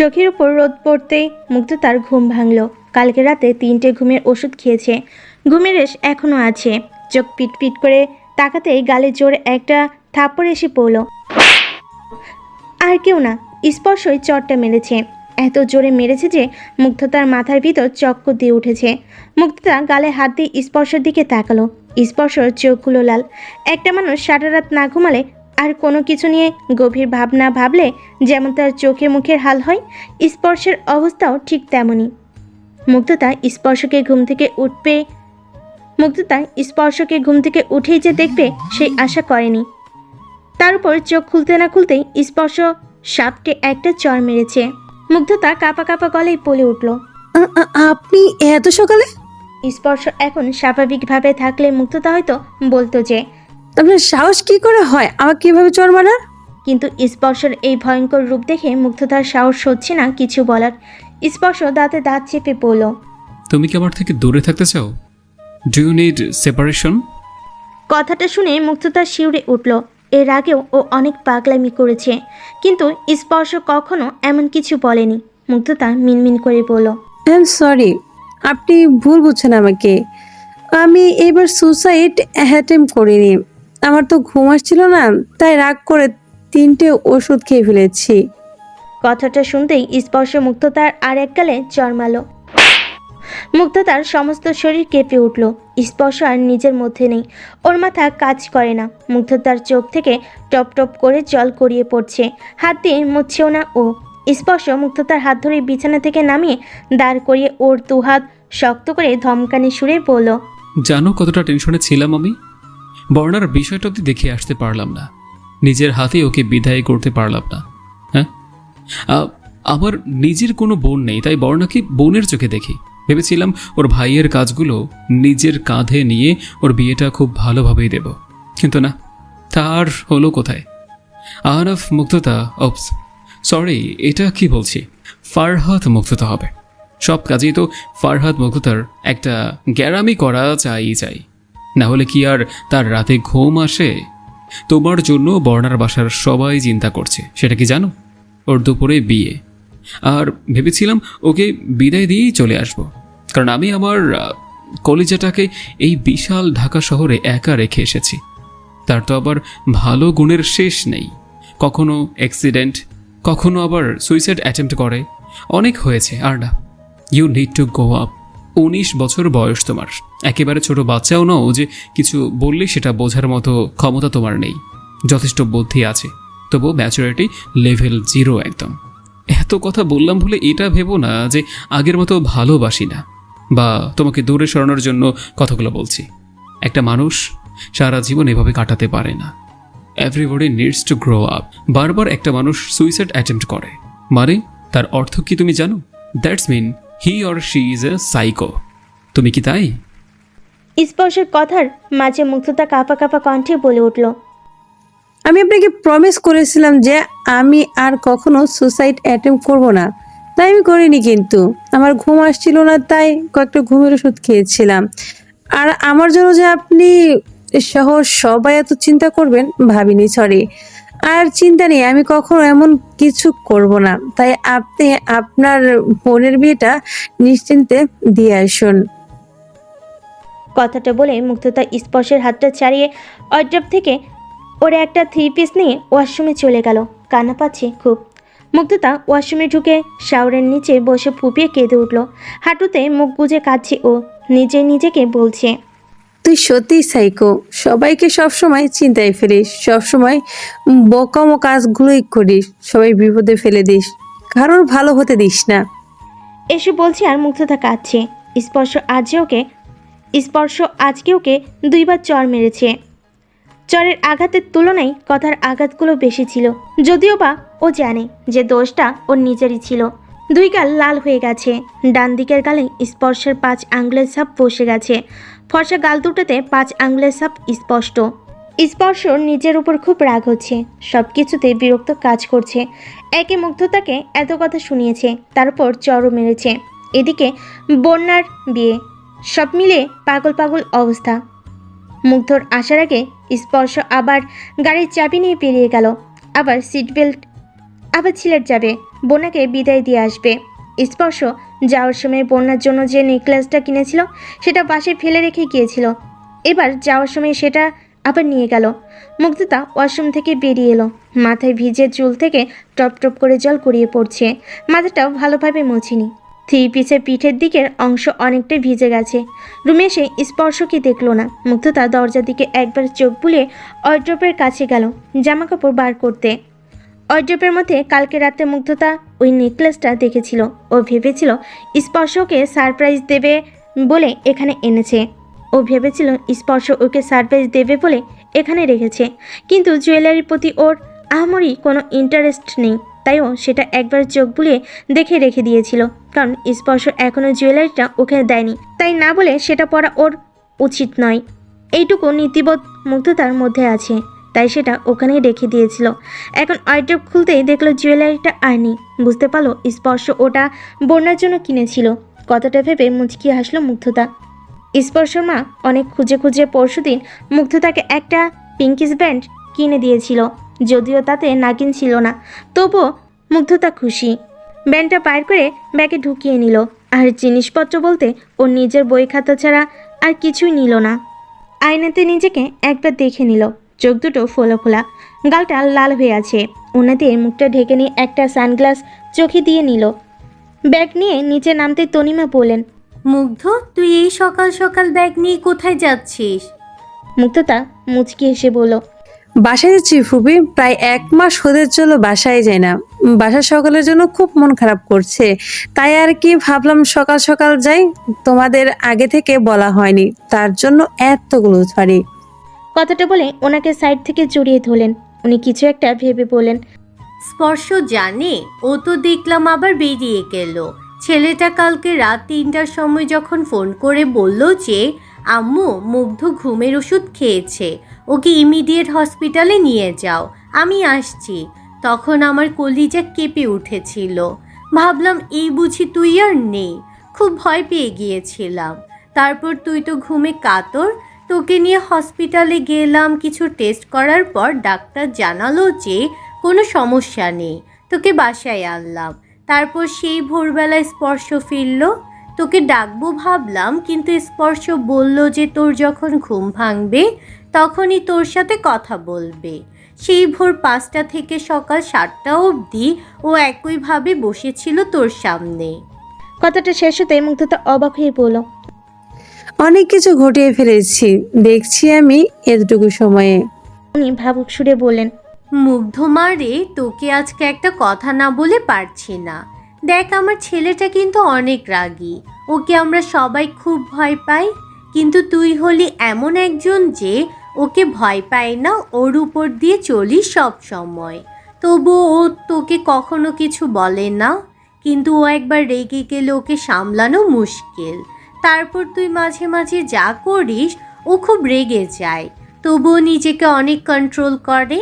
চোখের উপর রোদ পড়তেই মুগ্ধতার ঘুম ভাঙল। কালকে রাতে 3টে ঘুমের ওষুধ খেয়েছে, ঘুমের রেশ এখনো আছে। চোখ পিটপিট করে তাকাতেই গালে জোরে একটা থাপ্পড় এসে পড়ল। আর কেউ না, স্পর্শই চটটা মেরেছে। এত জোরে মেরেছে যে মুগ্ধতার মাথার ভিতর চক্কর দিয়ে উঠেছে। মুগ্ধতা গালে হাত দিয়ে স্পর্শের দিকে তাকালো। স্পর্শর চোখগুলো লাল। একটা মানুষ সারা রাত না ঘুমালে আর কোনো কিছু নিয়ে গভীর ভাবনা ভাবলে যেমন তার চোখে মুখের হাল হয়, স্পর্শের অবস্থাও ঠিক তেমনই। মুগ্ধতা স্পর্শকে ঘুম থেকে উঠেই যে দেখবে সেই আশা করেনি। তার উপর চোখ খুলতে না খুলতেই স্পর্শ সাপটে একটা চড় মেরেছে। মুগ্ধতা কাঁপা কাঁপা গলায় বলে উঠল, আপনি এত সকালে? স্পর্শ এখন স্বাভাবিকভাবে থাকলে মুগ্ধতা হয়তো বলতো যে আপনার সাহস কি করে হয় আমাকে কিভাবে চড় মারার? কিন্তু স্পর্শের এই ভয়ঙ্কর রূপ দেখে মুগ্ধতার সাহস হচ্ছে না কিছু বলার। স্পর্শ দাঁতে দাঁত চেপে বলল, তুমি কি আমার থেকে দূরে থাকতে চাও? Do you need separation? কথাটা শুনে মুগ্ধতা শিউরে উঠল। এর আগেও ও অনেক পাগলামি করেছে, কিন্তু স্পর্শ কখনো এমন কিছু বলেনি। মুগ্ধতা মিনমিন করে বলল, আই এম সরি, আপনি ভুল বুঝছেন আমাকে। আমি এবার সুসাইড অ্যাটেম্প করিনি। আমার তো ঘুম আসছিল না, তাই রাগ করে 3টে ওষুধ খেয়ে ফেলেছি। কথাটা শুনতেই স্পর্শ মুগ্ধতার আর এক গালে চড় মারল। মুগ্ধতার সমস্ত শরীর কেঁপে উঠল। স্পর্শ আর নিজের মধ্যে নেই, ওর মাথা কাজ করে না। মুগ্ধতার চোখ থেকে টপ টপ করে জল গড়িয়ে পড়ছে, হাত দিয়ে মুছছেও না ও। স্পর্শ মুগ্ধতার হাত ধরে বিছানা থেকে নামিয়ে দাঁড় করিয়ে ওর দুহাত শক্ত করে ধমকানি সুরে বলল, জানো কতটা টেনশনে ছিলাম আমি? বর্ণার বিষয়টা অব্দি দেখে আসতে পারলাম না, নিজের হাতে ওকে বিদায় করতে পারলাম না। হ্যাঁ, আমার নিজের কোনো বোন নেই, তাই বর্ণাকে বোনের চোখে দেখি। ভেবেছিলাম ওর ভাইয়ের কাজগুলো নিজের কাঁধে নিয়ে ওর বিয়েটা খুব ভালোভাবেই দেব, কিন্তু না, তার হলো কোথায়? আরাফ মুগ্ধতা, ওপস সরি, এটা কি বলছি, ফারহাদ মুগ্ধতা হবে। সব কাজেই তো ফারহাদ মুগ্ধতার একটা গ্যারামি করা চাই, না হলে কি আর তার রাতে ঘুম আসে? তোমার জন্য বর্ণার বাসার সবাই চিন্তা করছে, সেটা কি জানো? ওর দুপুরে বিয়ে, আর ভেবেছিলাম ওকে বিদায় দিয়েই চলে আসব, কারণ আমি আমার কলিজাটাকে এই বিশাল ঢাকা শহরে একা রেখে এসেছি। তার তো আবার ভালো গুণের শেষ নেই, কখনো অ্যাক্সিডেন্ট, কখনো আবার সুইসাইড অ্যাটেম্প্ট করে। অনেক হয়েছে, আর না, you need to go up. 19 বছর বয়স তোমার, একেবারে ছোট বাচ্চাও নও যে কিছু বললে সেটা বোঝার মতো ক্ষমতা তোমার নেই। যথেষ্ট বুদ্ধি আছে, তবুও ম্যাচুরিটি লেভেল 0 একদম। এত কথা বললাম বলে এটা ভেবো না যে আগের মতো ভালোবাসি না, বা তোমাকে দূরে সরানোর জন্য কথাগুলো বলছি। একটা মানুষ সারা জীবন এভাবে কাটাতে পারে না। Everybody needs to grow up. বারবার একটা মানুষ সুইসাইড অ্যাটেম্প্ট করে মানে তার অর্থ কি তুমি জানো? That's mean he or she is a psycho. তুমি কি তাই? স্পর্শের কথার মাঝে মুগ্ধতা কাঁপা কাঁপা কণ্ঠে বলে উঠল, আমি আপনাকে প্রমিস করেছিলাম যে আমি আর কখনো সুসাইড অ্যাটেম্প করব না, তাই আমি করিনি। কিন্তু আমার ঘুম আসছিল না, তাই কয়েকটা ঘুমের ওষুধ খেয়েছিলাম। আর আমার জন্য যে আপনি সহ সবাই এত চিন্তা করবেন ভাবিনি, সরি। আর চিন্তা নেই, আমি কখনো এমন কিছু করব না। তাই আপনি আপনার বোনের বিয়েটা নিশ্চিন্তে দিয়ে আসুন। কথাটা বলে মুগ্ধতা স্পর্শের হাতটা ছাড়িয়ে ওয়ার্ড্রপ থেকে ওর একটা 3 পিস নিয়ে ওয়াশরুমে চলে গেল। কান্না পাচ্ছে খুব। মুগ্ধতা ওয়াশরুমে ঢুকে শাওয়ারের নিচে বসে ফুপিয়ে কেঁদে উঠল। হাঁটুতে মুখ গুজে কাঁদছে ও, নিজেকে বলছে, তুই সত্যিই সাইকো, সবাইকে সবসময় চিন্তায় ফেলিস, সবসময় বোকামো কাজগুলোই করিস, সবাই বিপদে ফেলে দিস, কারোর ভালো হতে দিস না। এসে বলছে আর মুগ্ধতা কাঁদছে। স্পর্শ আজকে ওকে 2বার চড় মেরেছে। চরের আঘাতের তুলনায় কথার আঘাতগুলো বেশি ছিল, যদিও বা ও জানে যে দোষটা ওর নিজেরই ছিল। 2 গাল লাল হয়ে গেছে, ডান দিকের গালে স্পর্শের 5 আঙ্গুলের ছাপ বসে গেছে। ফর্সা গাল দুটোতে 5 আঙ্গুলের ছাপ স্পষ্ট। স্পর্শর নিজের উপর খুব রাগ হচ্ছে, সব কিছুতে বিরক্ত কাজ করছে। একে মুগ্ধতাকে এত কথা শুনিয়েছে, তারপর চরও মেরেছে, এদিকে বন্যার বিয়ে, সব মিলে পাগল পাগল অবস্থা। মুগ্ধর আসার আগে স্পর্শ আবার গাড়ির চাবি নিয়ে বেরিয়ে গেল, আবার সিট বেল্ট আবার সিলেট যাবে, বোনাকে বিদায় দিয়ে আসবে। স্পর্শ যাওয়ার সময় বন্যার জন্য যে নেকলেসটা কিনেছিল সেটা বাসায় ফেলে রেখে গিয়েছিল। এবার যাওয়ার সময় সেটা আবার নিয়ে গেল। মুগ্ধতা ওয়াশরুম থেকে বেরিয়ে এলো। মাথায় ভিজে চুল থেকে টপ টপ করে জল গড়িয়ে পড়ছে। মাথাটাও ভালোভাবে মোছেনি। থ্রি পিসের পিঠের দিকের অংশ অনেকটাই ভিজে গেছে। রুমে এসে স্পর্শকে দেখলো না। মুগ্ধতা দরজার দিকে একবার চোখ বুলিয়ে ওয়ার্ড্রোবের কাছে গেল জামা কাপড় বার করতে। ওয়ার্ড্রোবের মধ্যে কালকে রাতে মুগ্ধতা ওই নেকলেসটা দেখেছিল। ও ভেবেছিল স্পর্শকে সারপ্রাইজ দেবে বলে এখানে এনেছে। ও ভেবেছিল স্পর্শ ওকে সারপ্রাইজ দেবে বলে এখানে রেখেছে, কিন্তু জুয়েলারির প্রতি ওর আহামরি কোনো ইন্টারেস্ট নেই। তাই ও সেটা একবার চোখ বুলিয়ে দেখে রেখে দিয়েছিল, কারণ স্পর্শ এখনও জুয়েলারিটা ওকে দেয়নি। তাই না বলে সেটা পরা ওর উচিত নয়, এইটুকু নীতিবোধ মুগ্ধতার মধ্যে আছে। তাই সেটা ওখানেই রেখে দিয়েছিল। এখন ওয়ার্ড্রোব খুলতেই দেখলো জুয়েলারিটা আর নেই। বুঝতে পারলো স্পর্শ ওটা বন্যার জন্য কিনেছিল। কথাটা ভেবে মুচকি হাসলো মুগ্ধতা। স্পর্শর মা অনেক খুঁজে খুঁজে পরশুদিন মুগ্ধতাকে একটা পিঙ্কিস ব্যান্ড কিনে দিয়েছিল, যদিও তাতে নাগিন ছিল না। তবুও মুগ্ধতা খুশি। ব্যান্ডটা পার করে ব্যাগে ঢুকিয়ে নিল। আর জিনিসপত্র বলতে ওর নিজের বই খাতা ছাড়া আর কিছুই নিল না। আয়নাতে নিজেকে একবার দেখে নিল। চোখ দুটো ফোলা ফোলা, গালটা লাল হয়ে আছে। ওনাতে মুখটা ঢেকে নিয়ে একটা সানগ্লাস চোখে দিয়ে নিল। ব্যাগ নিয়ে নিচে নামতে তনিমা বলেন, মুগ্ধ, তুই এই সকাল সকাল ব্যাগ নিয়ে কোথায় যাচ্ছিস? মুগ্ধতা মুচকি হেসে বলল, বাসায় যাচ্ছি ফুপি, প্রায় 1 মাস হতে চলো বাসায় যাই না। বাসার সকালের জন্য খুব মন খারাপ করছে, তাই আর কি ভাবলাম সকাল সকাল যাই। তোমাদের আগে থেকে বলা হয়নি, তার জন্য এতগুলো সরি। কথাটা বলে ওনাকে সাইড থেকে জড়িয়ে ধরলেন। উনি কিছু একটা ভেবে বলেন, স্পর্শ জানে? ও তো দেখলাম আবার বেরিয়ে গেল। ছেলেটা কালকে রাত 3টার সময় যখন ফোন করে বলল যে আম্মু মুগ্ধ ঘুমের ওষুধ খেয়েছে, ওকে ইমিডিয়েট হসপিটালে নিয়ে যাও, আমি আসছি, তখন আমার কলিজা কেঁপে উঠেছিল। ভাবলাম এই বুঝি তুই আর নেই। খুব ভয় পেয়ে গিয়েছিলাম। তারপর তুই তো ঘুমে কাতর, তোকে নিয়ে হসপিটালে গেলাম। কিছু টেস্ট করার পর ডাক্তার জানালো যে কোনো সমস্যা নেই, তোকে বাসায় আনলাম। তারপর সেই ভোরবেলায় স্পর্শ ফিরল। তোকে ডাকবো ভাবলাম, কিন্তু স্পর্শ বলল যে তোর যখন ঘুম ভাঙবে তখনই তোর সাথে কথা বলবে। সেই ভোর 5টা থেকে সকাল 7টা অবধি ও একইভাবে বসেছিল তোর সামনে। কথাটা শেষ হতে মুগ্ধতা অবাক হয়ে বলল, অনেক কিছু ঘটিয়ে ফেলেছি দেখছি আমি এতটুকু সময়ে। উনি ভাবুক সুরে বললেন, মুগ্ধ মারে, তোকে আজকে একটা কথা না বলে পারছি না। দেখ, আমার ছেলেটা কিন্তু অনেক রাগী, ওকে আমরা সবাই খুব ভয় পাই, কিন্তু তুই হলি এমন একজন যে ওকে ভয় পায় না, ওর উপর দিয়ে চলিস সব সময়। তবু ও তোকে কখনো কিছু বলে না, কিন্তু ও একবার রেগে গেলে ওকে সামলানো মুশকিল। তারপর তুই মাঝে মাঝে যা করিস ও খুব রেগে যায়, তবুও নিজেকে অনেক কন্ট্রোল করে।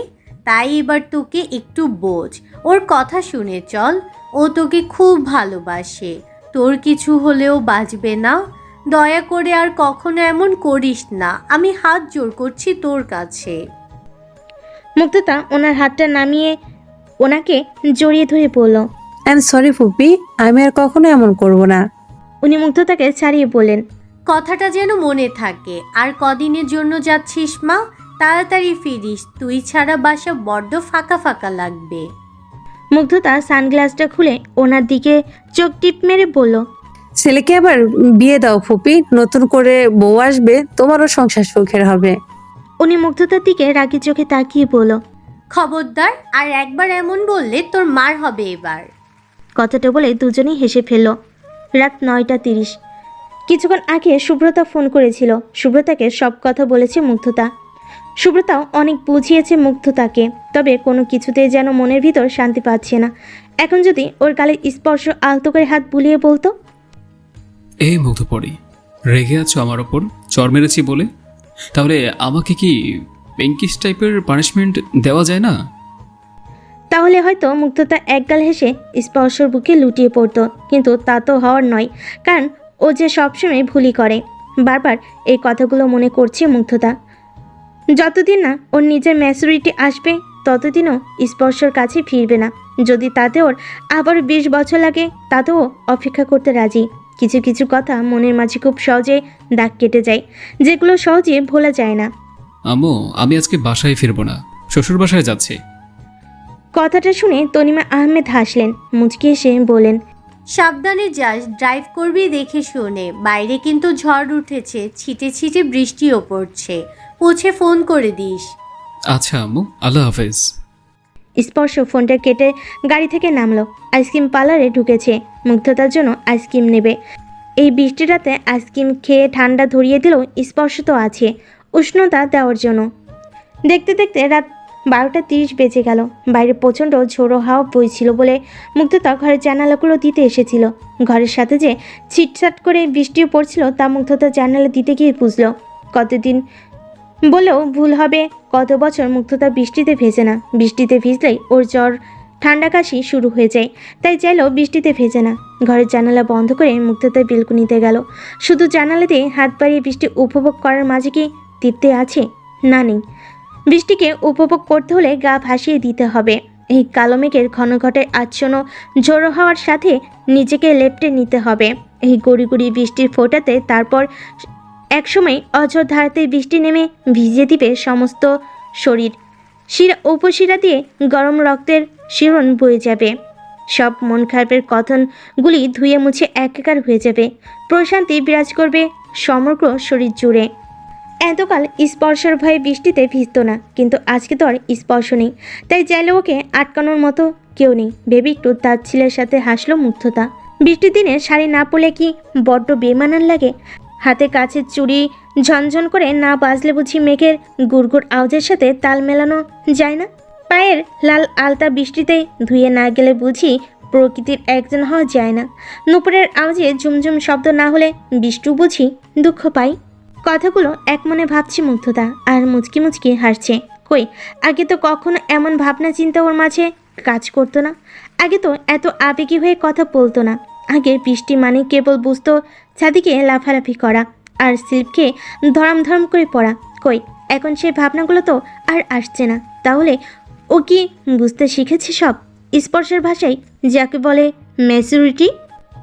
তাই এবার তোকে একটু বোঝ, ওর কথা শুনে চল। ও তোকে খুব ভালোবাসে, তোর কিছু হলেও বাঁচবে না। দয়া করে আর কখনো এমন করিস না, আমি হাত জোড় করছি তোর কাছে। মুগ্ধতা ওনার হাতটা নামিয়ে ওনাকে জড়িয়ে ধরে বলল। সরি ফুপি, আমি আর কখনো এমন করব না। উনি মুগ্ধতাকে ছাড়িয়ে বললেন, কথাটা যেন মনে থাকে। আর কদিনের জন্য যাচ্ছিস মা? তাড়াতাড়ি ফিরিস, তুই ছাড়া বাসা বড্ড ফাঁকা ফাঁকা লাগবে। মুগ্ধতা সানগ্লাসটা খুলে ওনার দিকে চোখ টিপ মেরে বলল, ছেলেকে আবার বিয়ে দাও ফুপি, নতুন করে বউ আসবে, তোমারও সংসার সুখের হবে। উনি মুগ্ধতার দিকে রাগি চোখে তাকিয়ে বলল, খবরদার, আর একবার এমন বললে তোর মার হবে এবার। কথাটা বলে দুজনেই হেসে ফেলল। রাত 9:30। কিছুক্ষণ আগে সুব্রতা ফোন করেছিল। সুব্রতাকে সব কথা বলেছে মুগ্ধতা। সুব্রতাও অনেক বুঝিয়েছে মুগ্ধতাকে, তবে কোনো কিছুতেই যেন মনের ভিতর শান্তি পাচ্ছে না। এখন যদি ওর গালে স্পর্শ আলতো করে হাত বুলিয়ে বলতো, এই মুগ্ধ পড়ি, রেগে আছো আমার ওপর চর মেরেছি বলে? তাহলে আমাকে কি পেঙ্কিস টাইপের পানিশমেন্ট দেওয়া যায় না? তাহলে হয়তো মুগ্ধতা একগাল হেসে স্পর্শর বুকে লুটিয়ে পড়তো। কিন্তু তা তো হওয়ার নয়, কারণ ও যে সবসময় ভুলই করে। বারবার এই কথাগুলো মনে করছে মুগ্ধতা। যতদিন না ওর নিজের ম্যাচুরিটি আসবে ততদিনও স্পর্শর কাছে ফিরবে না। যদি তাতে ওর আবার 20 বছর লাগে তাতেও অপেক্ষা করতে রাজি। কিছু কিছু কথা মনের মাঝে খুব সহজে দাগ কেটে যায়, যেগুলো সহজে ভোলা যায় না। আম্মু, আমি আজকে বাসায় ফিরবো না, শ্বশুর বাসায় যাচ্ছি। কথাটা শুনে তনিমা আহমেদ হাসলেন, মুচকি এসে বলেন, সাবধানে যাস, ড্রাইভ করবি দেখে শুনে। বাইরে কিন্তু ঝড় উঠেছে, ছিটে ছিটে বৃষ্টিও পড়ছে। পৌঁছে ফোন করে দিস। আচ্ছা আম্মু, আল্লাহ হাফেজ। স্পর্শ ফোনটা কেটে গাড়ি থেকে নামলো। আইসক্রিম পার্লারে ঢুকেছে, মুগ্ধতার জন্য আইসক্রিম নেবে। এই বৃষ্টির রাতে আইসক্রিম খেয়ে ঠান্ডা ধরিয়ে দিলেও স্পর্শ তো আছে উষ্ণতা দেওয়ার জন্য। দেখতে দেখতে রাত 12:30 বেজে গেল। বাইরে প্রচণ্ড ঝোড়ো হাওয়া বইছিল বলে মুগ্ধতা ঘরের জানালাগুলো দিতে এসেছিল। ঘরের সাথে যে ছিটছাট করে বৃষ্টিও পড়ছিল তা মুগ্ধতা জানালা দিতে গিয়ে বুঝলো। কতদিন বলেও ভুল হবে, কত বছর মুগ্ধতা বৃষ্টিতে ভেজে না। বৃষ্টিতে ভিজলেই ওর জ্বর ঠান্ডা কাশি শুরু হয়ে যায়, তাই চাইলেও বৃষ্টিতে ভেজে না। ঘরের জানালা বন্ধ করে মুগ্ধতা বেলকুনিতে গেল। শুধু জানালা দিয়ে হাত বাড়িয়ে বৃষ্টি উপভোগ করার মাঝে কি তৃপ্তি আছে? না, নেই। বৃষ্টিকে উপভোগ করতে হলে গা ভাসিয়ে দিতে হবে। এই কালো মেঘের ঘন ঘটে আচ্ছন্ন ঝোড়ো হওয়ার সাথে নিজেকে লেপ্টে নিতে হবে এই গড়ি গড়ি বৃষ্টির ফোঁটাতে। তারপর একসময় অঝোর ধারাতে বৃষ্টি নেমে ভিজিয়ে দিবে সমস্ত শরীর। শিরা উপশিরা দিয়ে গরম রক্তের শিরণ বয়ে যাবে। সব মন খারাপের কথনগুলি ধুয়ে মুছে একাকার হয়ে যাবে। প্রশান্তি বিরাজ করবে সমগ্র শরীর জুড়ে। এতকাল স্পর্শের ভয়ে বৃষ্টিতে ভিজত না, কিন্তু আজকে তো আর স্পর্শ নেই, তাই চাইলে ওকে আটকানোর মতো কেউ নেই ভেবে একটু তার ছেলের সাথে হাসলো মুগ্ধতা। বৃষ্টির দিনে শাড়ি না পরলে কি বড্ড বেমানান লাগে? হাতে কাছের চুড়ি ঝনঝন করে না বাজলে বুঝি মেঘের গুড়গুড় আওয়াজের সাথে তাল মেলানো যায় না? পায়ের লাল আলতা বৃষ্টিতে ধুয়ে না গেলে বুঝি প্রকৃতির একজন হওয়া যায় না? নুপুরের আওয়াজে ঝুমঝুম শব্দ না হলে বৃষ্টি বুঝি দুঃখ পাই? কথাগুলো এক মনে ভাবছি মুগ্ধতা, আর মুচকি মুচকি হাসছে। কই, আগে তো কখনো এমন ভাবনা চিন্তা ওর মাঝে কাজ করতো না। আগে তো এত আবেগী হয়ে কথা বলতো না। আগে বৃষ্টি মানে কেবল বুঝতো ছাদিকে লাফালাফি করা আর স্লিপকে ধরম ধরম করে পড়া। কই, এখন সেই ভাবনাগুলো তো আর আসছে না। তাহলে ও কি বুঝতে শিখেছে সব? স্পর্শের ভাষায় যাকে বলে ম্যাচুরিটি।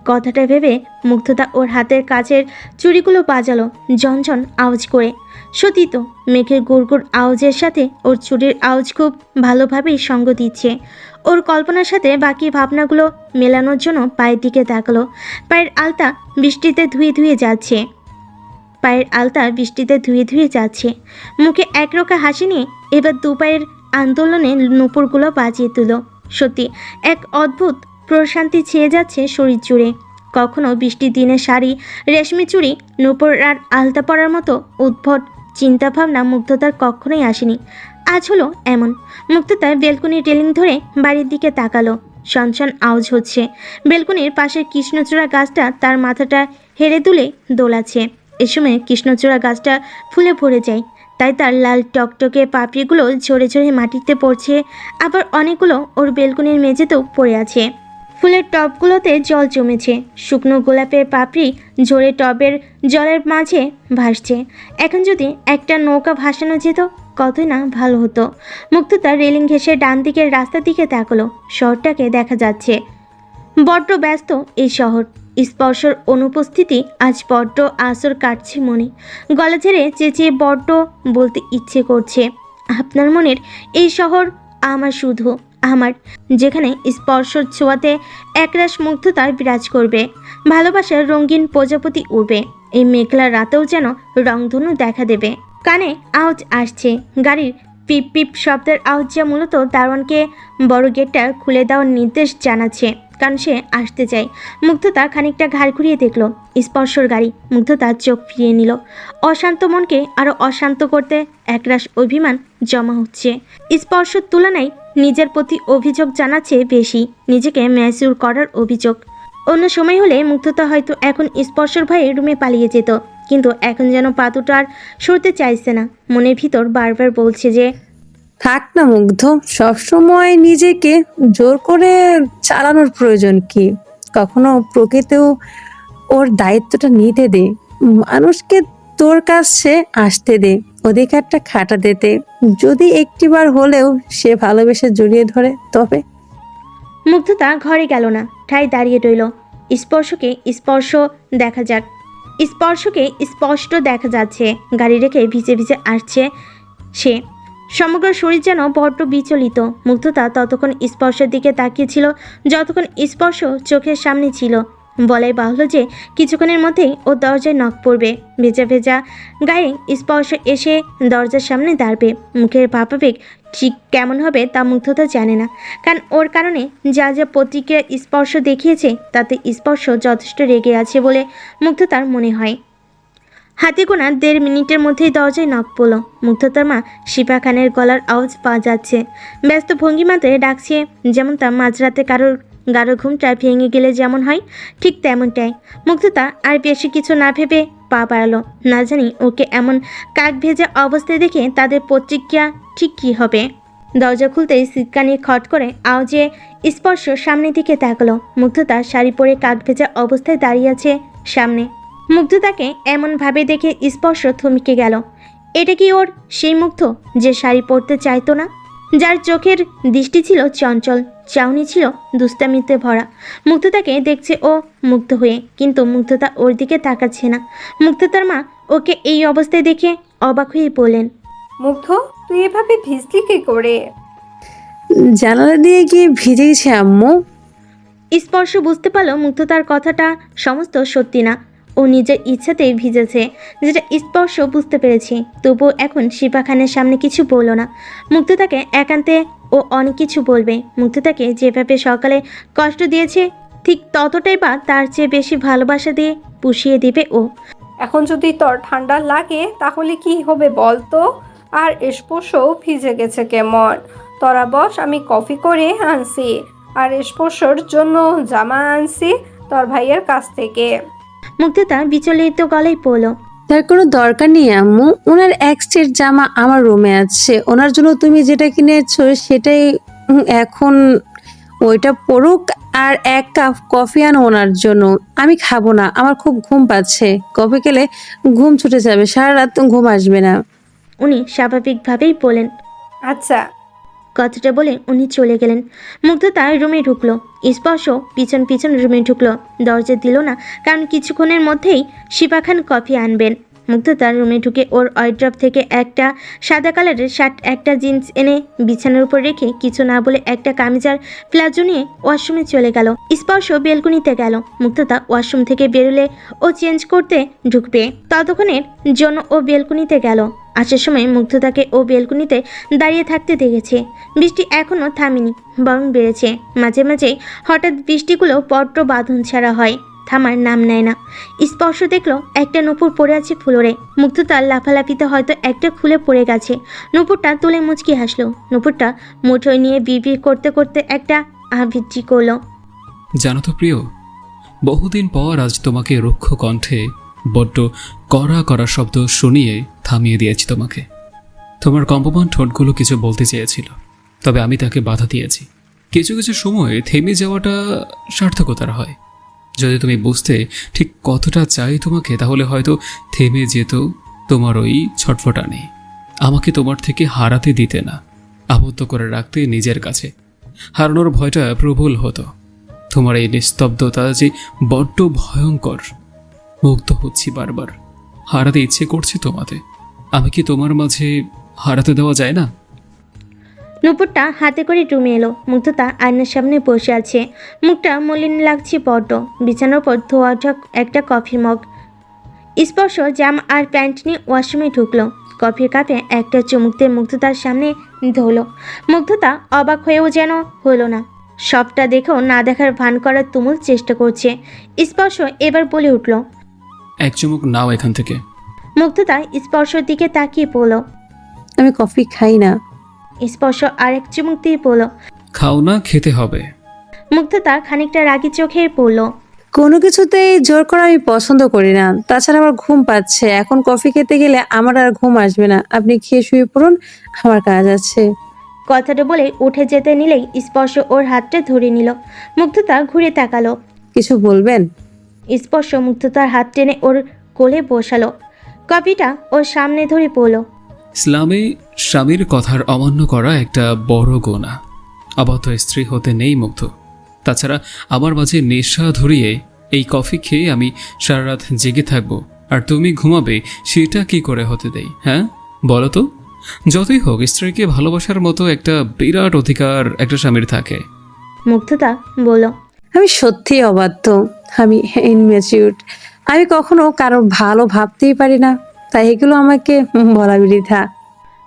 কথাটা ভেবে মুগ্ধতা ওর হাতের কাছের চুড়িগুলো বাজালো ঝনঝন আওয়াজ করে। সত্যি তো, মেঘের গুড়গুড় আওয়াজের সাথে ওর চুড়ির আওয়াজ খুব ভালোভাবেই সঙ্গ দিচ্ছে। ওর কল্পনার সাথে বাকি ভাবনাগুলো মেলানোর জন্য পায়ের দিকে তাকালো। পায়ের আলতা বৃষ্টিতে ধুয়ে ধুয়ে যাচ্ছে। মুখে একরোখা হাসি নিয়ে এবার দুপায়ের আন্দোলনে নুপুরগুলো বাজিয়ে তুল। সত্যি এক অদ্ভুত প্রশান্তি ছেয়ে যাচ্ছে শরীর জুড়ে। কখনো বৃষ্টির দিনে শাড়ি, রেশমি চুড়ি, নুপুর আর আলতা পরার মতো উদ্ভট চিন্তাভাবনা মুগ্ধতার কখনোই আসেনি। আজ হলো এমন। মুগ্ধতার বেলকুনির রেলিং ধরে বাড়ির দিকে তাকালো। সনসন আওয়াজ হচ্ছে। বেলকুনির পাশের কৃষ্ণচূড়া গাছটা তার মাথাটা হেরে দুলে দোলাচ্ছে। এ সময় কৃষ্ণচূড়া গাছটা ফুলে ভরে যায়, তাই তার লাল টকটকে পাপড়িগুলো ঝরে ঝরে মাটিতে পড়ছে। আবার অনেকগুলো ওর বেলকুনির মেঝেতেও পড়ে আছে। ফুলের টবগুলোতে জল জমেছে। শুকনো গোলাপের পাপড়ি ঝরে টবের জলের মাঝে ভাসছে। এখন যদি একটা নৌকা ভাসানো যেত কতই না ভালো হতো। মুগ্ধতা রেলিং ঘেঁষে ডান দিকের রাস্তার দিকে তাকালো। শহরটাকে দেখা যাচ্ছে। বড্ড ব্যস্ত এই শহর। স্পর্শর অনুপস্থিতি আজ বড্ড আসর কাটছে মনে। গলা ঝেড়ে চেঁচিয়ে বড্ড বলতে ইচ্ছে করছে, আপনার মনের এই শহর আমার, শুধু আমার, যেখানে স্পর্শর ছোঁয়াতে একরাশ মুগ্ধতার বিরাজ করবে। ভালোবাসার রঙিন প্রজাপতি উড়বে। এই মেঘলা রাতেও যেন রংধনু দেখা দেবে। কানে আওয়াজ আসছে, গাড়ির পিপ পিপ শব্দের আওয়াজ, যা মূলত দারোয়ানকে বড় গেটটা খুলে দেওয়ার নির্দেশ জানাচ্ছে, কারণ সে আসতে চায়। মুগ্ধতা খানিকটা ঘাড় ঘুরিয়ে দেখল স্পর্শর গাড়ি। মুগ্ধতা চোখ ফিরিয়ে নিল। অশান্ত মনকে আরও অশান্ত করতে একরাশ অভিমান জমা হচ্ছে। স্পর্শর তুলনায় নিজের প্রতি অভিযোগ জানাচ্ছে বেশি, নিজেকে ম্যাচিউর করার অভিযোগ। অন্য সময় হলে মুগ্ধতা হয়তো এখন স্পর্শর ভয়ে রুমে পালিয়ে যেত, কিন্তু এখন যেন পাতুটা আর সরতে চাইছে না। মনের ভিতর বারবার বলছে যে, থাক না মুগ্ধ, সবসময় নিজেকে জোর করে চালানোর প্রয়োজন কি? কখনো প্রকৃতিও ওর দায়িত্বটা নিতে দে, মানুষকে তোর কাছে আসতে দে। অধিকারটা খাটা দিতে। যদি একটিবার হলেও সে ভালোবেসে জড়িয়ে ধরে তবে। মুগ্ধতা ঘরে গেল না, ঠায় দাঁড়িয়ে রইল। স্পর্শকে স্পষ্ট দেখা যাচ্ছে। গাড়ি রেখে ভিজে ভিজে আসছে সে। সমগ্র শরীর যেন বড্ড বিচলিত। মুগ্ধতা ততক্ষণ স্পর্শের দিকে তাকিয়েছিল যতক্ষণ স্পর্শ চোখের সামনে ছিল। বলাই বাহুল্য যে কিছুক্ষণের মধ্যেই ও দরজায় নখ পড়বে। ভেজা ভেজা গায়ে স্পর্শ এসে দরজার সামনে দাঁড়াবে। মুখের ভাবাবেগ ঠিক কেমন হবে তা মুগ্ধতা জানে না, কারণ ওর কারণে যা যা প্রতিক্রিয়া স্পর্শ দেখিয়েছে তাতে স্পর্শ যথেষ্ট রেগে আছে বলে মুগ্ধতার মনে হয়। হাতে গোনা 1.5 মিনিটের মধ্যেই দরজায় নখ পড়ল। মুগ্ধতার মা শিপা খানের গলার আওয়াজ পাওয়া যাচ্ছে। ব্যস্ত ভঙ্গিমাতে ডাকছে, যেমন তা মাঝরাতে কারোর গাঢ় ঘুমটা ভেঙে গেলে যেমন হয় ঠিক তেমনটাই। মুগ্ধতা আর বেশি কিছু না ভেবে পা বাড়ালো। না জানি ওকে এমন কাক ভেজা অবস্থায় দেখে তাদের প্রতিক্রিয়া ঠিক কী হবে। দরজা খুলতেই সিটকানি খট করে আওয়াজে স্পর্শ সামনের দিকে তাকালো। মুগ্ধতা শাড়ি পরে কাক ভেজা অবস্থায় দাঁড়িয়ে আছে সামনে। মুগ্ধতাকে এমনভাবে দেখে স্পর্শ থমকে গেল। এটা কি ওর সেই মুগ্ধ যে শাড়ি পরতে চাইতো না, যার চোখের দৃষ্টি ছিল চঞ্চল, চাউনি ছিল দুষ্টামিতে ভরা? মুগ্ধতাকে দেখছে ও মুগ্ধ হয়ে, কিন্তু মুগ্ধতা ওর দিকে তাকাচ্ছে না। মুগ্ধতার মা ওকে এই অবস্থায় দেখে অবাক হয়ে বললেন, মুগ্ধ, তুই এভাবে ভিজলি কি করে? জানালা দিয়ে গিয়ে ভিজে গেছে আম্মু। স্পর্শ বুঝতে পারল মুগ্ধতার কথাটা সমস্ত সত্যি না। ও নিজের ইচ্ছাতেই ভিজেছে, যেটা স্পর্শ বুঝতে পেরেছে। তবুও এখন শিপা খানের সামনে কিছু বলল না। মুগ্ধতাকে একান্তে ও অনেক কিছু বলবে। মুগ্ধতাকে যেভাবে সকালে কষ্ট দিয়েছে ঠিক ততটাই বা তার চেয়ে বেশি ভালোবাসা দিয়ে পুষিয়ে দিবে ও। এখন যদি তোর ঠান্ডা লাগে তাহলে কি হবে বল তো? আর স্পর্শও ভিজে গেছে কেমন। তোরা বস, আমি কফি করে আনছি। আর স্পর্শর জন্য জামা আনছি তোর ভাইয়ের কাছ থেকে। মুগ্ধতা বিচলিত গলায় পড়ল, তার কোনো দরকার নেই আম্মু। ওনার এক সেট জামা আমার রুমে আছে। ওনার জন্য তুমি যেটা কিনেছো সেটাই এখন ওইটা পড়ুক। আর 1 কাপ কফি আনো ওনার জন্য। আমি খাবো না, আমার খুব ঘুম পাচ্ছে। কফি খেলে ঘুম ছুটে যাবে, সারা রাত ঘুম আসবে না। উনি স্বাভাবিকভাবেই বলেন। আচ্ছা। কথাটা বলে উনি চলে গেলেন। মুগ্ধতা রুমে ঢুকলো। স্পর্শ পিছন পিছন রুমে ঢুকলো। দরজা দিল না, কারণ কিছুক্ষণের মধ্যেই শিপা খান কফি আনবেন। মুগ্ধতা রুমে ঢুকে ওর ওয়ার্ড্রপ থেকে একটা সাদা কালারের শার্ট, একটা জিন্স এনে বিছানার উপর রেখে কিছু না বলে একটা কামিজ আর প্লাজো নিয়ে ওয়াশরুমে চলে গেল। স্পর্শ বেলকুনিতে গেল। মুগ্ধতা ওয়াশরুম থেকে বেরোলে ও চেঞ্জ করতে ঢুকবে, ততক্ষণের জন্য ও বেলকুনিতে গেল। আসার সময় মুগ্ধতাকে ও বেলকুনিতে দাঁড়িয়ে থাকতে দেখেছে। বৃষ্টি এখনও থামেনি, বরং বেড়েছে। মাঝে মাঝে হঠাৎ বৃষ্টিগুলো বড্ড বাঁধন ছাড়া হয়, থামার নাম নেয় না। স্পর্শ দেখলো একটা নূপুর পড়ে আছে ফ্লোরে। মুগ্ধতার লাফালাফিতে হয়তো একটা খুলে পড়ে গেছে। নূপুরটা তুলে মুচকি হাসলো। নূপুরটা মুঠোয় নিয়ে বিড়বিড় করতে করতে একটা আবৃত্তি করলো। জানো তো প্রিয়, বহুদিন পর আজ তোমাকে রুক্ষ কণ্ঠে বড্ড কড়া কড়া শব্দ শুনিয়ে থামিয়ে দিয়েছি তোমাকে। তোমার কম্পমান ঠোঁটগুলো কিছু বলতে চেয়েছিল, তবে আমি তাকে বাধা দিয়েছি। কিছু কিছু সময় থেমে যাওয়াটা সার্থকতার হয়। যদি তুমি বুঝতে ঠিক কতটা চাই তোমাকে, তাহলে হয়তো থেমে যেত তোমার ওই ছটফটানি। আমাকে তোমার থেকে হারাতে দিতে না, আবদ্ধ করে রাখতে নিজের কাছে। হারানোর ভয়টা প্রবল হতো। তোমার এই নিস্তব্ধতা যে বড্ড ভয়ঙ্কর। মুগ্ধ হচ্ছি বারবার, হারাতে ইচ্ছে করছে তোমাতে। আমি কি তোমার মাঝে হারাতে দেওয়া যায় না? নূপুরটা হাতে করে রুমে এলো। মুগ্ধতা আয়নার সামনে বসে আছে। মুখটা মলিন লাগছে বড্ড। বিছানার উপর ধোয়া একটা কফির মগ। স্পর্শ জামা আর প্যান্ট নিয়ে ওয়াশরুমে ঢুকলো। কফির কাপে একটা চুমুক দিয়ে মুগ্ধতার সামনে ধরল। মুগ্ধতা অবাক হয়েও যেন হলো না। সবটা দেখেও না দেখার ভান করার তুমুল চেষ্টা করছে। স্পর্শ এবার বলে উঠল, এক চুমুক নাও এখান থেকে। মুগ্ধতা স্পর্শর দিকে তাকিয়ে পড়ল। আমি কফি খাই না। স্পর্শ আরেক চুমুক দিয়ে পড়ল। খাও না, খেতে হবে। মুগ্ধতা খানিকটা রাগি চোখে পড়ল। কোনো কিছুতেই জোর করা আমি পছন্দ করি না। তাছাড়া আমার ঘুম পাচ্ছে। এখন কফি খেতে গেলে আমার আর ঘুম আসবে না। আপনি খেয়ে শুয়ে পড়ুন, আমার কাজ আছে। কথাটা বলে উঠে যেতে নিলেই স্পর্শ ওর হাতটা ধরে নিল। মুগ্ধতা ঘুরে তাকালো। কিছু বলবেন? স্পর্শ মুগ্ধতার হাত টেনে ওর কোলে বসালো। কফিটা ওর সামনে ধরে পড়ল। ইসলামে স্বামীর কথার অমান্য করা একটা বড় গুনাহ। অবাধ্য স্ত্রী হতে নেই মুগ্ধ। তাছাড়া আমার মাঝে নেশা ধরিয়ে এই কফি খেয়ে আমি সারা রাত জেগে থাকবো আর তুমি ঘুমাবে, সেটা কি করে হতে দেই? হ্যাঁ বলো তো। যতই হোক, স্ত্রীকে ভালোবাসার মতো একটা বিরাট অধিকার একটা স্বামীর থাকে। মুগ্ধতা বলল, আমি সত্যিই অবাধ্য, আমি ইনম্যাচিউরড, আমি কখনো কারো ভালো ভাবতেই পারি না, তাই এগুলো আমাকে বলা বৃথা।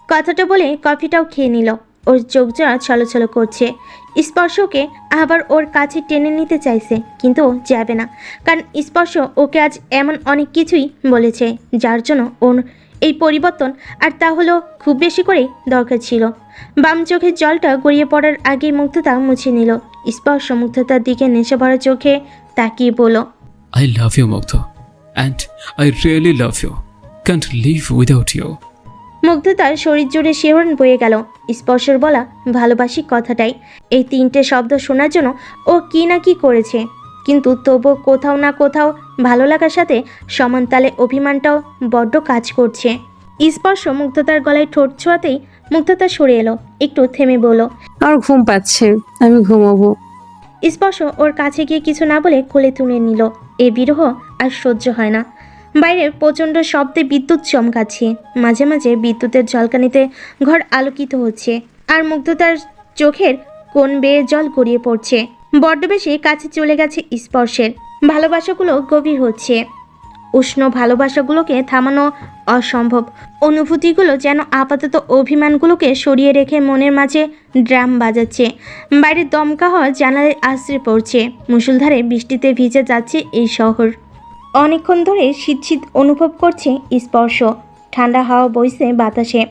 কথাটা বলে কফিটাও খেয়ে নিল। ওর চোখ জোড়া ছলছল করছে। স্পর্শকে আবার ওর কাছে টেনে নিতে চাইছে, কিন্তু ও যাবে না, কারণ স্পর্শ ওকে আজ এমন অনেক কিছুই বলেছে যার জন্য ওর এই পরিবর্তন, আর তা হলো খুব বেশি করে দরকার ছিল। বাম চোখের জলটা গড়িয়ে পড়ার আগেই মুগ্ধতা মুছে নিল। স্পর্শ মুগ্ধতার দিকে নেশা ভরা চোখে তাকিয়ে বলল, I love you Mugdho, and I really love you, can't live without you. মুগ্ধতার শরীর জুড়ে শিহরণ বয়ে গেল স্পর্শর বলা ভালোবাসি কথাটাই। এই তিনটে শব্দ শোনার জন্য ও কি না কি করেছে, কিন্তু তবু কোথাও না কোথাও ভালো লাগার সাথে সমান তালে অভিমানটাও বড্ড কাজ করছে। স্পর্শ মুগ্ধতার গলায় ঠোঁট ছোঁয়াতেই মুগ্ধতা সরে এলো, একটু থেমে বলল। আমার ঘুম পাচ্ছে, আমি ঘুমাবো। স্পর্শ ওর কাছে গিয়ে কিছু না বলে কোলে তুলে নিল। এই বিরহ আর সহ্য হয় না। বাইরে প্রচণ্ড শব্দে বিদ্যুৎ চমকাচ্ছে, মাঝে মাঝে বিদ্যুতের ঝলকানিতে ঘর আলোকিত হচ্ছে, আর মুগ্ধতার চোখের কোণ বেয়ে জল গড়িয়ে পড়ছে। বড্ড বেশি কাছে চলে গেছে স্পর্শের। ভালোবাসাগুলো গভীর হচ্ছে। উষ্ণ ভালোবাসাগুলোকে থামানো অসম্ভব। অনুভূতিগুলো যেন আপাতত অভিমানগুলোকে সরিয়ে রেখে মনের মাঝে ড্রাম বাজাচ্ছে। বাইরে দমকা হওয়া জানালায় আশ্রে পড়ছে। মুষলধারে বৃষ্টিতে ভিজে যাচ্ছে এই শহর। অনেকক্ষণ ধরে শীত শীত অনুভব করছে স্পর্শ। ঠান্ডা হাওয়া বইছে বাতাসে।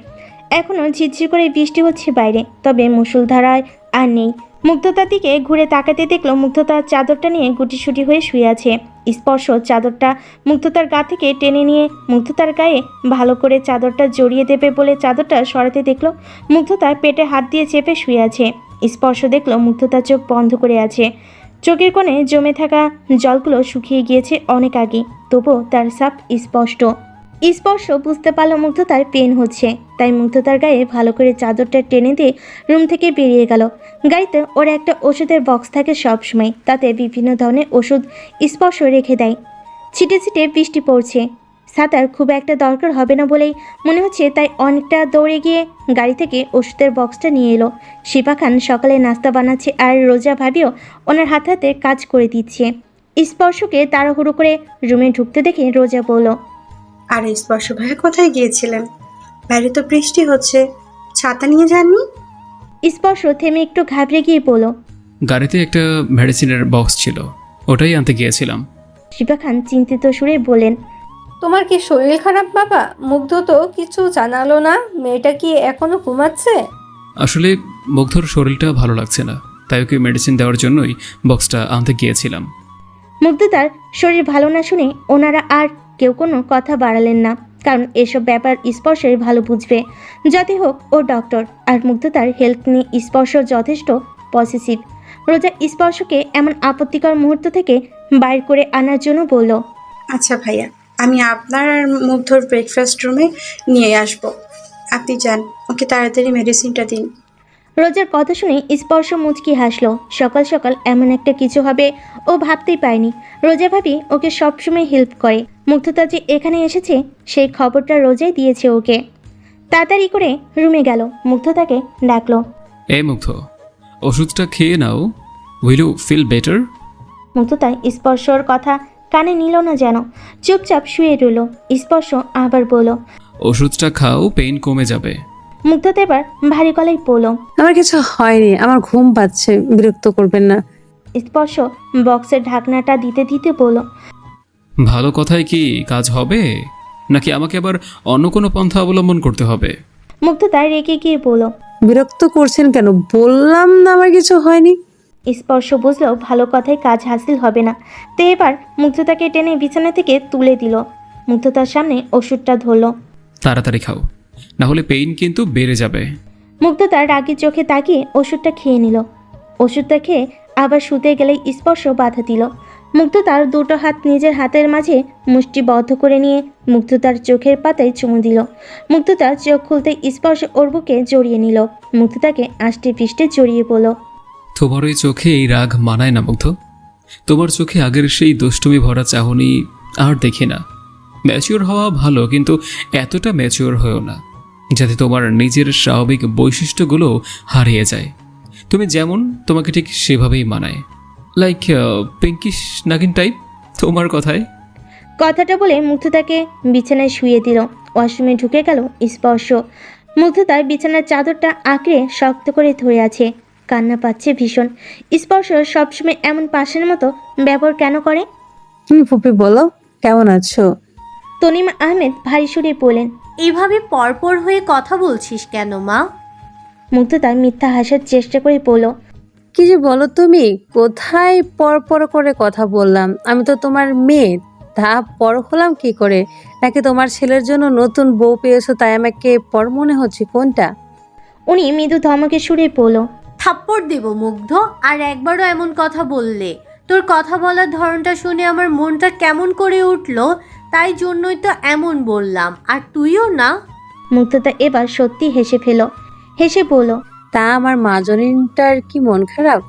এখনও ঝিরঝির করে বৃষ্টি হচ্ছে বাইরে, তবে মুষলধারায় আর নেই। মুগ্ধতার দিকে ঘুরে তাকাতে দেখলো মুগ্ধতার চাদরটা নিয়ে গুটিসুটি হয়ে শুয়ে আছে। স্পর্শ চাদরটা মুগ্ধতার গা থেকে টেনে নিয়ে মুগ্ধতার গায়ে ভালো করে চাদরটা জড়িয়ে দেবে বলে চাদরটা সরাতে দেখলো মুগ্ধতার পেটে হাত দিয়ে চেপে শুয়ে আছে। স্পর্শ দেখলো মুগ্ধতার চোখ বন্ধ করে আছে। চোখের কোণে জমে থাকা জলগুলো শুকিয়ে গিয়েছে অনেক আগে, তবুও তার সাপ স্পষ্ট। স্পর্শ বুঝতে পারল মুগ্ধতার পেন হচ্ছে, তাই মুগ্ধতার গায়ে ভালো করে চাদরটা টেনে দিয়ে রুম থেকে বেরিয়ে গেল। গাড়িতে ওর একটা ওষুধের বক্স থাকে সবসময়, তাতে বিভিন্ন ধরনের ওষুধ স্পর্শ রেখে দেয়। ছিটে ছিটে বৃষ্টি পড়ছে, ছাতার খুব একটা দরকার হবে না বলেই মনে হচ্ছে, তাই অনেকটা দৌড়ে গিয়ে গাড়ি থেকে ওষুধের বক্সটা নিয়ে এলো। শিপা খান সকালে নাস্তা বানাচ্ছে, আর রোজা ভাবিও ওনার হাতে হাতে কাজ করে দিচ্ছে। স্পর্শকে তাড়াহুড়ো করে রুমে ঢুকতে দেখে রোজা বলল, আরে স্পর্শ ভাইয়া কোথায় গিয়েছিলেন? বাইরে তো বৃষ্টি হচ্ছে, ছাতা নিয়ে যাননি? স্পর্শ থেমে একটু ঘাবড়ে গিয়ে বলল, গাড়িতে একটা মেডিসিনের বক্স ছিল, ওটাই আনতে গিয়েছিলাম। শিপা খান চিন্তিত সুরে বলেন, তোমার কি শরীর খারাপ বাবা? মুগ্ধ তো কিছু জানালো না, মেয়েটা কি এখনো ঘুমাচ্ছে? আসলে মুগ্ধর শরীরটা ভালো লাগছে না, তাই ওকে মেডিসিন দেওয়ার জন্যই বক্সটা আনতে গিয়েছিলাম। মুগ্ধতার শরীর ভালো না শুনে ওনারা আর কেউ কোনো কথা বাড়ালেন না, কারণ এসব ব্যাপার স্পর্শের ভালো বুঝবে। যতই হোক ও ডক্টর, আর মুগ্ধতার হেলথ নিয়ে স্পর্শ যথেষ্ট পজিটিভ। রোজা স্পর্শকে এমন আপত্তিকর মুহূর্ত থেকে বাইর করে আনার জন্য বলল, আচ্ছা ভাইয়া, আমি আপনার আর মুগ্ধর ব্রেকফাস্ট রুমে নিয়ে আসব, আপনি যান, ওকে তাড়াতাড়ি মেডিসিনটা দিন। রোজার কথা শুনে স্পর্শ মুচকি হাসলো। সকাল সকাল এমন একটা কিছু হবে ও ভাবতেই পায়নি। রোজা ভাবি ওকে সবসময় হেল্প করে। মুগ্ধতা যে এখানে এসেছে সেই খবরটা রোজাই দিয়েছে ওকে। তাড়াতাড়ি করে রুমে গেল, মুগ্ধতাকে ডাকলো। এ মুগ্ধ, ওষুধটা খেয়ে নাও, উইল ইউ ফিল বেটার? মুগ্ধতা স্পর্শর কথা কানে নিল না, যেন চুপচাপ শুয়ে রইল। স্পর্শ আবার বলল, ওষুধটা খাও, পেইন কমে যাবে। মুগ্ধতা এবার ভারী গলায় বলল, আমার কিছু হয়নি, আমার ঘুম পাচ্ছে, বিরক্ত করবেন না। স্পর্শ বক্সের ঢাকনাটা দিতে দিতে বলল, ভালো কথায় কি কাজ হবে, নাকি আমাকে আবার অন্য কোনো পন্থা অবলম্বন করতে হবে? মুগ্ধতা রেগে গিয়ে বলল। বিরক্ত করছেন কেন? বললাম না আমার কিছু হয়নি। স্পর্শ বুঝলেও ভালো কথায় কাজ হাসিল হবে না, তো এবার মুগ্ধতাকে টেনে বিছানা থেকে তুলে দিল। মুগ্ধতার সামনে ওষুধটা ধরল। তাড়াতাড়ি খাও, না হলে পেইন কিন্তু বেড়ে যাবে। মুগ্ধতার রাগি চোখে তাকিয়ে ওষুধটা খেয়ে নিল। ওষুধটা খেয়ে আবার শুতে গেলে স্পর্শ বাধা দিল। মুগ্ধতার দুটো হাত নিজের হাতের মাঝে মুষ্টিবদ্ধ করে নিয়ে মুগ্ধতার চোখের পাতায় চুমু দিল। মুগ্ধতার চোখ খুলতে স্পর্শে ওর বুকে জড়িয়ে নিল। মুগ্ধতাকে আষ্টে পৃষ্ঠে জড়িয়ে পড়ল। তোমার ওই চোখে এই রাগ মানায় না মুগ্ধ। তোমার চোখে আগের সেই দুষ্টুমি ভরা চাহনি আর দেখি না। ম্যাচিওর হওয়া ভালো, কিন্তু এতটা ম্যাচিওর হয়েও না যাতে তোমার নিজের স্বাভাবিক বৈশিষ্ট্যগুলো হারিয়ে যায়। তুমি যেমন, তোমাকে ঠিক সেভাবেই মানায়। লাইক পিঙ্কিশ নাগিন টাইপ তোমার কথায়। কথাটা বলে মুগ্ধতাকে বিছানায় শুয়ে দিল। ওয়াশরুমে ঢুকে গেল স্পর্শ। মুগ্ধতার বিছানার চাদরটা আঁকড়ে শক্ত করে ধরে আছে, কান্না পাচ্ছে ভীষণ। স্পর্শ সবসময় এমন পাশের মতো ব্যবহার কেন করে? ফুপি বলো, কেমন আছো? তনিমা আহমেদ ভারী সুরে বললেন। এভাবে পরপর হয়ে কথা বলছিস কেন মা? মুগ্ধতা মিথ্যা হাসার চেষ্টা করে বলল। কি যে বলো তুমি, কোথায় পর করে কথা বললাম? আমি তো তোমার মেয়ে, তা পর হলাম কি করে? নাকি তোমার ছেলের জন্য নতুন বউ পেয়েছো তাই আমাকে পর মনে হচ্ছে? কোনটা? উনি মৃদু ধমকে সুরে বলল। থাপ্পড় দেব মুগ্ধ, আর একবারও এমন কথা বললে। তোর কথা বলার ধরনটা শুনে আমার মনটা কেমন করে উঠলো, তাই জন্যই তো এমন বললাম। আর তুইও না। মুগ্ধতা এবার সত্যি হেসে ফেল। হেসে বলল। তা আমার মাজনিনটার কি মন খারাপ?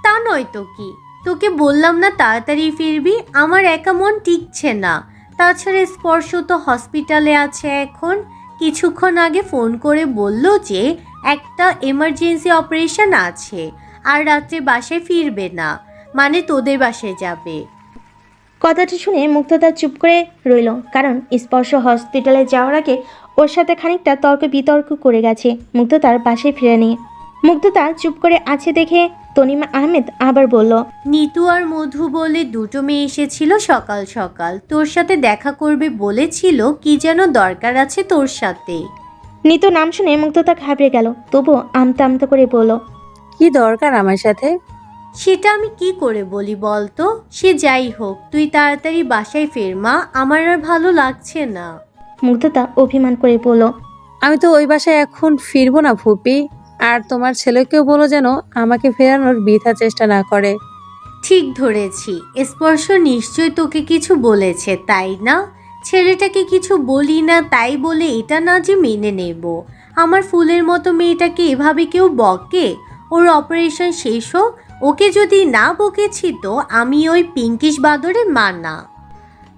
তা নয় তো কি, তোকে বললাম না তাড়াতাড়ি ফিরবি। আমার একা মন টিকছে না। তাছাড়া স্পর্শ তো হসপিটালে আছে এখন। কিছুক্ষণ আগে ফোন করে বলল যে একটা এমার্জেন্সি অপারেশন আছে, আর রাত্রে বাসায় ফিরবে না, মানে তোদের বাসায় যাবে। কথাটা শুনে মুগ্ধতা চুপ করে রইল, কারণ স্পর্শ হসপিটালে যাওয়ার আগে ওর সাথে খানিকটা তর্ক বিতর্ক করে গেছে মুগ্ধতার বাসায় ফিরে নিয়ে। মুগ্ধতা চুপ করে আছে দেখে তনিমা আহমেদ আবার বলল। নিতু আর মধু বলে দুটো মেয়ে এসেছিল সকাল সকাল, তোর সাথে দেখা করবে বলেছিল, কি যেন দরকার আছে তোর সাথে। নিতু নাম শুনে মুগ্ধতা ঘাবড়ে গেল, তবুও আমতা আমতা করে বলল। কি দরকার আমার সাথে? সেটা আমি কি করে বলি বলতো? সে যাই হোক, তুই তাড়াতাড়ি বাসায় ফের মা, আমার আর ভালো লাগছে না। মুগ্ধতা অভিমান করে বলল। আমি তো ওই বাসায় এখন ফিরবো না ফুপি। আর তোমার ছেলেকেও বলো যেন আমাকে ফেরানোর বৃথা চেষ্টা না করে। ঠিক ধরেছি, স্পর্শ নিশ্চয় তোকে কিছু বলেছে তাই না? ছেলেটাকে কিছু বলি না তাই বলে এটা না যে মেনে নেব। আমার ফুলের মতো মেয়েটাকে এভাবে কেউ বকে? ওর অপারেশন শেষ হোক, ওকে যদি না বকেছি তো আমি ওই পিঙ্কিশ বাদরে মা না।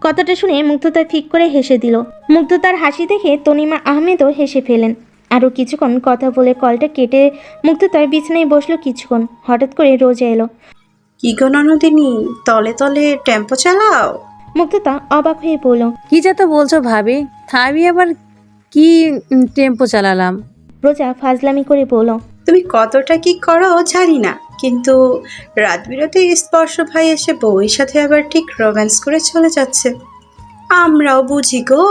কথাটা শুনে মুগ্ধতা ঠিক করে হেসে দিল। মুগ্ধতার হাসি দেখে তনিমা আহমেদও হেসে ফেলেন। আরও কিছুক্ষণ কথা বলে কলটা কেটে মুগ্ধতার বিছানায় বসলো কিছুক্ষণ। হঠাৎ করে রোজা এলো। কি গো ননদিনী, তলে তলে টেম্পো চালাও? মুগ্ধতা অবাক হয়ে বলল। কি যাতে বলছো ভাবি? আমি আবার কি টেম্পো চালালাম? রোজা ফাজলামি করে বলল। তুমি কতটা কি করো জানি না, কিন্তু রাত বিরতে স্পর্শ ভাই এসে বউয়ের সাথে আবার ঠিক রোম্যান্স করে চলে যাচ্ছে। আমরাও বুঝি গো,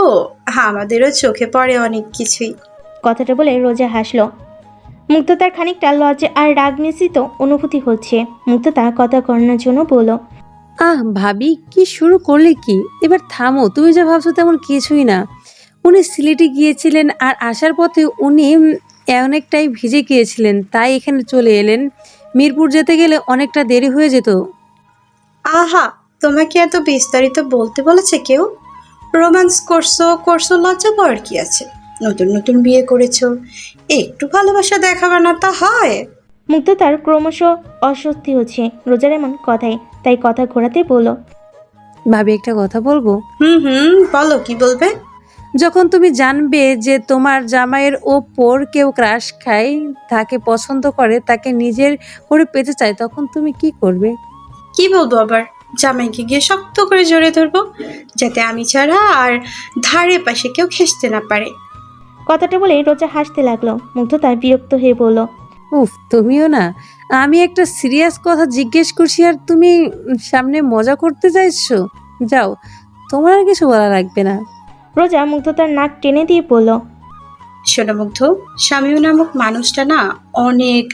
আমাদেরও চোখে পড়ে অনেক কিছুই। কথাটা বলে রোজা হাসলো। মুগ্ধতার খানিকটা লজ্জা আর রাগ মিশ্রিত অনুভূতি হচ্ছে। মুগ্ধতা কথা করানোর জন্য বলল। ভাবি, কি শুরু করলে কি? এবার থামো, তুমি যা ভাবছো তেমন কিছুই না। উনি সিলেটে গিয়েছিলেন আর আসার পথে উনি অনেকটাই ভিজে গিয়েছিলেন, তাই এখানে চলে এলেন। মিরপুর যেতে গেলে অনেকটা দেরি হয়ে যেত। আহা, তোমাকে এত বিস্তারিত বলতে বলেছে কেউ? রোম্যান্স করছো লজ্জা পাওয়ার কি আছে? নতুন নতুন বিয়ে করেছো, একটু ভালোবাসা দেখাবে না তা হয়? মুগ্ধতার ক্রমশ অস্বস্তি হচ্ছে রোজার এমন কথায়, তাই কথা ঘোরাতে বলল। ভাবি, একটা কথা বলবো? বলো, কি বলবে? যখন তুমি জানবে যে তোমার জামাইয়ের ওপর কেউ ক্রাশ খায়, তাকে পছন্দ করে, তাকে নিজের করে পেতে চায়, তখন তুমি কি করবে? কি বলবো আবার? জামাইকে গিয়ে শক্ত করে জড়িয়ে ধরবো, যাতে আমি ছাড়া আর ধারে পাশে কেউ খেসতে না পারে। কথাটা বলে রোজা হাসতে লাগলো। মুগ্ধতা বিরক্ত হয়ে বলল। উফ, তুমিও না। আমি একটা সিরিয়াস কথা জিজ্ঞেস করছি আর তুমি সামনে মজা করতে চাইছো। যাও, তোমার আর কিছু বলা লাগবে না। রোজা মুগ্ধতার নাক টেনে দিয়ে বলল। শোনো মুগ্ধ, স্বামী নামক মানুষটা না অনেক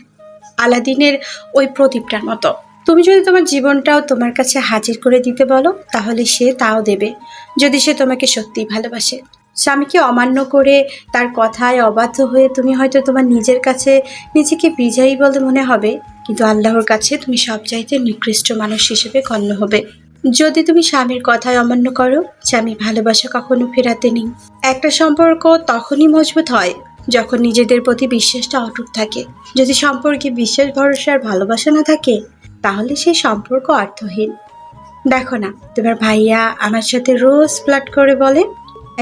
আলাদিনের ওই প্রদীপটার মতো। তুমি যদি তোমার জীবনটাও তোমার কাছে হাজির করে দিতে বলো, তাহলে সে তাও দেবে, যদি সে তোমাকে সত্যিই ভালোবাসে। স্বামীকে অমান্য করে তার কথায় অবাধ্য হয়ে তুমি হয়তো তোমার নিজের কাছে নিজেকে বিজয়ী বলে মনে হবে, কিন্তু আল্লাহর কাছে তুমি সবচাইতে নিকৃষ্ট মানুষ হিসেবে গণ্য হবে। যদি তুমি স্বামীর কথায় অমান্য করো, স্বামীর ভালোবাসা কখনো ফেরাতে নেই। একটা সম্পর্ক তখনই মজবুত হয় যখন নিজেদের প্রতি বিশ্বাসটা অটুট থাকে। যদি সম্পর্কে বিশ্বাস, ভরসা আর ভালোবাসা না থাকে, তাহলে সেই সম্পর্ক অর্থহীন। দেখো না, তোমার ভাইয়া আমার সাথে রোজ ফ্লার্ট করে বলে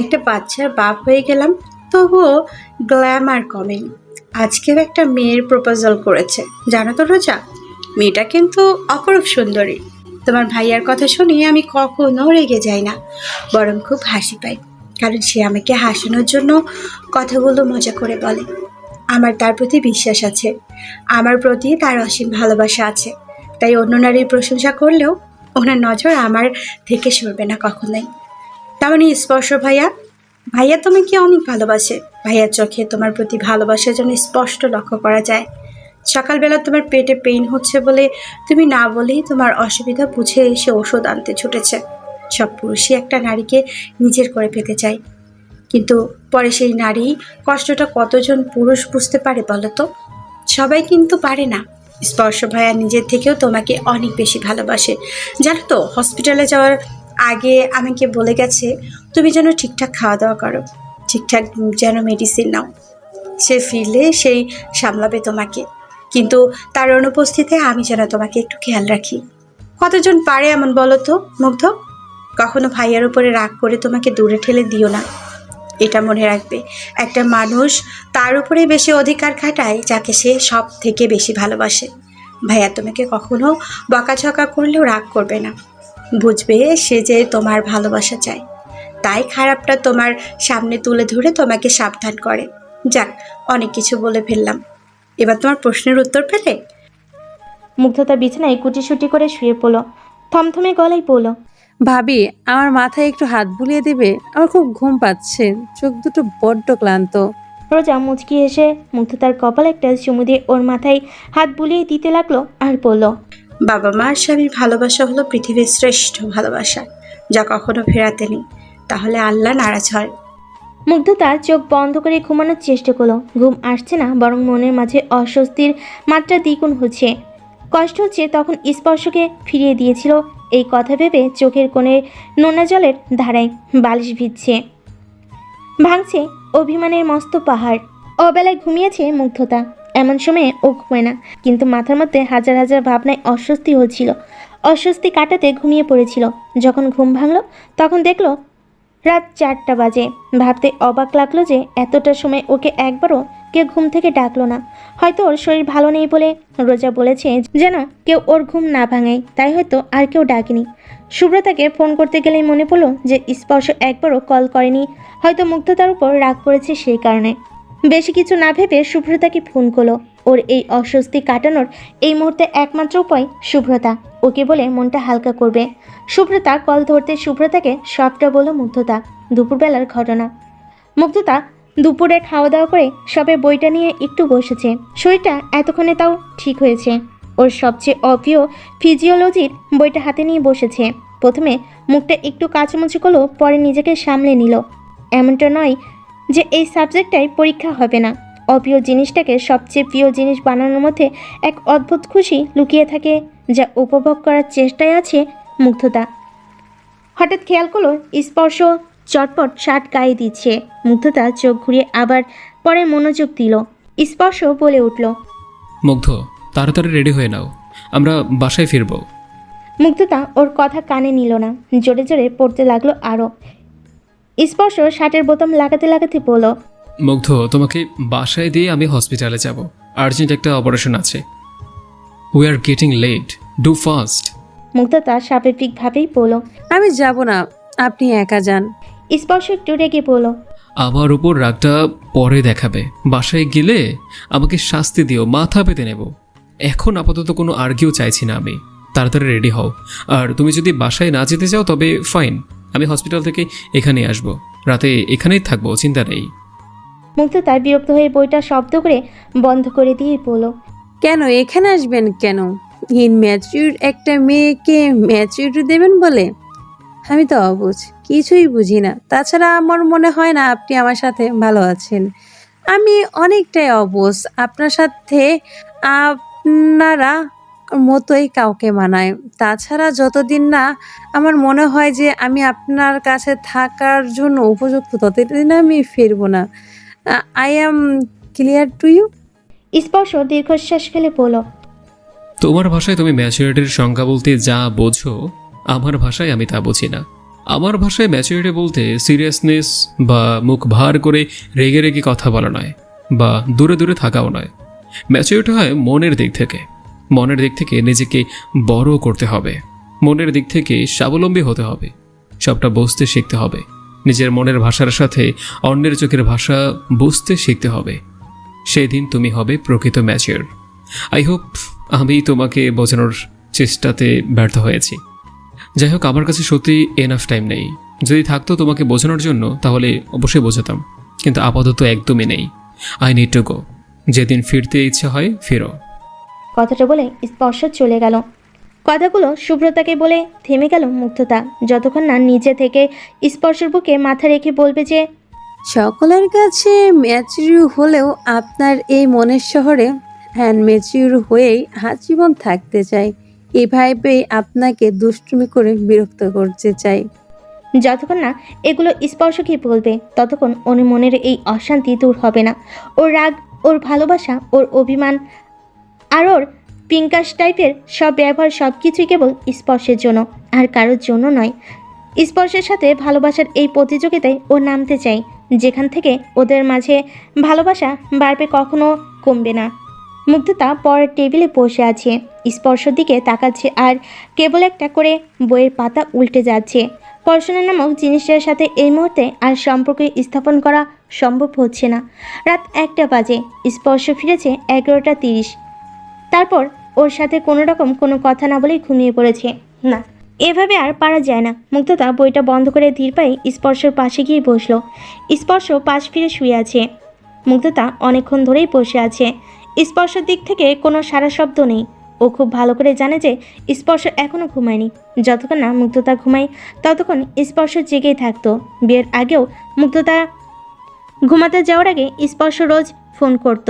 একটা বাচ্চার বাপ হয়ে গেলাম, তবুও গ্ল্যামার কমেনি। আজকেও একটা মেয়ের প্রপোজাল করেছে, জানো তো রোজা? মেয়েটা কিন্তু অপরূপ সুন্দরী। তোমার ভাইয়ার কথা শুনে আমি কখনো রেগে যাই না, বরং খুব হাসি পাই, কারণ সে আমাকে হাসানোর জন্য কথাগুলো মজা করে বলে। আমার তার প্রতি বিশ্বাস আছে, আমার প্রতি তার অসীম ভালোবাসা আছে। তাই অন্য নারীর প্রশংসা করলেও ওনার নজর আমার থেকে সরবে না কখনোই। তেমনই স্পর্শ ভাইয়া, ভাইয়া তোমাকে অনেক ভালোবাসে। ভাইয়ার চোখে তোমার প্রতি ভালোবাসা যেন স্পষ্ট লক্ষ্য করা যায়। সকালবেলা তোমার পেটে পেইন হচ্ছে বলে তুমি না বলেই তোমার অসুবিধা বুঝে এসে ওষুধ আনতে ছুটেছে। সব পুরুষই একটা নারীকে নিজের করে পেতে চায়, কিন্তু পরে সেই নারী কষ্টটা কতজন পুরুষ বুঝতে পারে বলো তো? সবাই কিন্তু পারে না। স্পর্শ ভাইয়া নিজের থেকেও তোমাকে অনেক বেশি ভালোবাসে। জানো তো, হসপিটালে যাওয়ার আগে আমাকে বলে গেছে তুমি যেন ঠিকঠাক খাওয়া দাওয়া করো, ঠিকঠাক যেন মেডিসিন নাও। সে ফিরলে সেই সামলাবে তোমাকে, কিন্তু তার অনুপস্থিতিতে আমি যেন তোমাকে একটু খেয়াল রাখি। কতজন পারে এমন বলো তো মুগ্ধ? কখনো ভাইয়ার উপরে রাগ করে তোমাকে দূরে ঠেলে দিও না। এটা মনে রাখবে, একটা মানুষ তার উপরে বেশি অধিকার খাটায় যাকে সে সব থেকে বেশি ভালোবাসে। ভাইয়া তোমাকে কখনো বকাঝকা করলেও রাগ করবে না, বুঝবে সে যে তোমার ভালোবাসা চায়, তাই খারাপটা তোমার সামনে তুলে ধরে তোমাকে সাবধান করে। যাক, অনেক কিছু বলে ফেললাম, এবার তোমার প্রশ্নের উত্তর পেলে? মুগ্ধতা বিছানায় কুটিসুটি করে শুয়ে পড়ল, থমথমে গলায় পড়ল। ভাবি, আমার মাথায় একটু হাত বুলিয়ে দেবে? আমার খুব ঘুম পাচ্ছে, চোখ দুটো বড্ড ক্লান্ত। রোজা মুচকি এসে মুগ্ধতার কপালে একটা চুমু দিয়ে ওর মাথায় হাত বুলিয়ে দিতে লাগলো আর বলল, বাবা মা আর স্বামীর ভালোবাসা হলো পৃথিবীর শ্রেষ্ঠ ভালোবাসা, যা কখনো ফেরাতে নেই, তাহলে আল্লাহ নারাজ হয়। মুগ্ধতা চোখ বন্ধ করে ঘুমানোর চেষ্টা করলো। ঘুম আসছে না, বরং মনের মাঝে অস্বস্তির মাত্রা দ্বিগুণ হচ্ছে। কষ্ট হচ্ছে তখন স্পর্শকে ফিরিয়ে দিয়েছিল, এই কথা ভেবে চোখের কোণে নোনা জলের ধারায় বালিশ ভিজছে, ভাঙছে অভিমানের মস্ত পাহাড়। অবেলায় ঘুমিয়েছে মুগ্ধতা, এমন সময়ে ও ঘুমায় না, কিন্তু মাথার মধ্যে হাজার হাজার ভাবনায় অস্বস্তি হচ্ছিল। অস্বস্তি কাটাতে ঘুমিয়ে পড়েছিল। যখন ঘুম ভাঙল তখন দেখলো রাত 4টা বাজে। ভাবতে অবাক লাগলো যে এতটা সময় ওকে একবারও কেউ ঘুম থেকে ডাকলো না। হয়তো ওর শরীর ভালো নেই বলে রোজা বলেছে যেন কেউ ওর ঘুম না ভাঙায়, তাই হয়তো আর কেউ ডাকেনি। সুব্রতাকে ফোন করতে গেলেই মনে পড়লো যে স্পর্শ একবারও কল করেনি, হয়তো মুগ্ধতার উপর রাগ করেছে সেই কারণে। বেশি কিছু না ভেবে সুব্রতাকে ফোন করলো। ওর এই অস্বস্তি কাটানোর এই মুহূর্তে একমাত্র উপায় সুব্রতা, ওকে বলে মনটা হালকা করবে। সুব্রতা কল ধরতে সুব্রতাকে সবটা বলল মুগ্ধতা। দুপুরবেলার ঘটনা। মুগ্ধতা দুপুরে খাওয়া দাওয়া করে সবে বইটা নিয়ে একটু বসেছে। শরীরটা এতক্ষণে তাও ঠিক হয়েছে। ওর সবচেয়ে অপ্রিয় ফিজিওলজির বইটা হাতে নিয়ে বসেছে। প্রথমে মুখটা একটু কাচুমুচু করলো, পরে নিজেকে সামলে নিল। এমনটা নয় যে এই সাবজেক্টটাই পরীক্ষা হবে না। অপ্রিয় জিনিসটাকে সবচেয়ে প্রিয় জিনিস বানানোর মধ্যে এক অদ্ভুত খুশি লুকিয়ে থাকে, যা উপভোগ করার চেষ্টায় আছে মুগ্ধতা। হঠাৎ খেয়াল করলো স্পর্শ চটপট শার্ট গায়ে দিচ্ছে। মুগ্ধতা চোখ ঘুরিয়ে আবার পরে মনোযোগ দিল। স্পর্শ বলে উঠল, মুগ্ধ, তাড়াতাড়ি রেডি হয়ে নাও, আমরা বাসায় ফিরবো। মুগ্ধতা ওর কথা কানে নিল না, জোরে জোরে পড়তে লাগলো আরও। স্পর্শ শার্টের বোতাম লাগাতে লাগাতে বলল, মুগ্ধ, তোমাকে বাসায় দিয়ে আমি হসপিটালে যাব, আর্জেন্ট একটা অপারেশন আছে। We are getting late, do fast. মুগ্ধতা স্বাভাবিকভাবেই বলল। আমি যাব না, আপনি একা যান। স্পর্শ একটু রেগে বলল, আমার উপর রাগটা পরে দেখাবে, বাসায় গেলে আমাকে শাস্তি দিও, মাথা পেতে নেব। এখন আপাতত কোনো আর্গিও চাইছি না আমি। তাড়াতাড়ি রেডি হও, আর তুমি যদি বাসায় না যেতে চাও তবে ফাইন, আমি হসপিটাল থেকে এখানে আসবো, রাতে এখানেই থাকবো, চিন্তা নেই। মুগ্ধতা বিরক্ত হয়ে বইটা শব্দ করে বন্ধ করে দিয়ে বলল, কেন এখানে আসবেন কেন? ইনম্যাচিউর একটা মেয়েকে ম্যাচিউরিটি দেবেন বলে? আমি তো অবুঝ, কিছুই বুঝি না। তাছাড়া আমার মনে হয় না আপনি আমার সাথে ভালো আছেন। আমি অনেকটাই অবুঝ আপনার সাথে। আপনারা মতোই কাউকে মানায়। তাছাড়া যতদিন না আমার মনে হয় যে আমি আপনার কাছে থাকার জন্য উপযুক্ত, ততদিন আমি ফিরবো না। I am clear to you? স্পর্শ দীর্ঘশ্বাস ফেলে বলল, তোমার ভাষায় তুমি ম্যাচুরিটির সংজ্ঞা বলতে যা বোঝো, আমার ভাষায় আমি তা বুঝি না। আমার ভাষায় ম্যাচুরিটি বলতে সিরিয়াসনেস বা মুখ ভার করে রেগে রেগে কথা বলা নয়, বা দূরে দূরে থাকাও নয়। ম্যাচুরিটি হয় মনের দিক থেকে। মনের দিক থেকে নিজেকে বড় করতে হবে, মনের দিক থেকে স্বাবলম্বী হতে হবে, সবটা বুঝতে শিখতে হবে। নিজের মনের ভাষার সাথে অন্যের চোখের ভাষা বুঝতে শিখতে হবে। সেই দিন তুমি হবে প্রকৃত ম্যাচিওর। আই হোপ আমি তোমাকে বোঝানোর চেষ্টাতে ব্যর্থ হয়েছি। যাই হোক, আমার কাছে সত্যি এনাফ টাইম নেই। যদি থাকতো তোমাকে বোঝানোর জন্য তাহলে অবশ্যই বোঝাতাম, কিন্তু আপাতত একদমই নেই। আই নিড টু গো। যেদিন ফিরতে ইচ্ছে হয় ফিরো। কথাটা বলে স্পর্শ চলে গেল। কথাগুলো শুভ্রতাকে বলে থেমে গেল মুগ্ধতা, যতক্ষণ না নিজে থেকে স্পর্শের বুকে মাথা রেখে বলবে যে সকলের কাছে ম্যাচিউর হলেও আপনার এই মনের শহরে ম্যাচিউর হয়েই আজীবন থাকতে চাই। এভাবেই আপনাকে দুষ্টুমি করে বিরক্ত করতে চাই। যতক্ষণ না এগুলো স্পর্শকে বলবে ততক্ষণ ওর মনের এই অশান্তি দূর হবে না। ওর রাগ, ওর ভালোবাসা, ওর অভিমান আর ওর পিঙ্কাশ টাইপের সব ব্যবহার সব কিছুই কেবল স্পর্শের জন্য, আর কারোর জন্য নয়। স্পর্শের সাথে ভালোবাসার এই প্রতিযোগিতায় ও নামতে চাই, যেখান থেকে ওদের মাঝে ভালোবাসা বাড়বে, কখনো কমবে না। মুগ্ধতা পরের টেবিলে বসে আছে, স্পর্শের দিকে তাকাচ্ছে আর কেবল একটা করে বইয়ের পাতা উল্টে যাচ্ছে। পড়াশোনা নামক জিনিসটার সাথে এই মুহূর্তে আর সম্পর্ক স্থাপন করা সম্ভব হচ্ছে না। রাত 1টা বাজে, স্পর্শ ফিরেছে 11টা 30। তারপর ওর সাথে কোনো রকম কোনো কথা না বলেই ঘুমিয়ে পড়েছে। না, এভাবে আর পারা যায় না। মুগ্ধতা বইটা বন্ধ করে ধীর পায়ে স্পর্শর পাশে গিয়ে বসলো। স্পর্শ পাশ ফিরে শুয়ে আছে। মুগ্ধতা অনেকক্ষণ ধরেই বসে আছে। স্পর্শের দিক থেকে কোনো সারা শব্দ নেই। ও খুব ভালো করে জানে যে স্পর্শ এখনও ঘুমায়নি। যতক্ষণ না মুগ্ধতা ঘুমায় ততক্ষণ স্পর্শ জেগেই থাকতো। বিয়ের আগেও মুগ্ধতা ঘুমাতে যাওয়ার আগে স্পর্শ রোজ ফোন করত।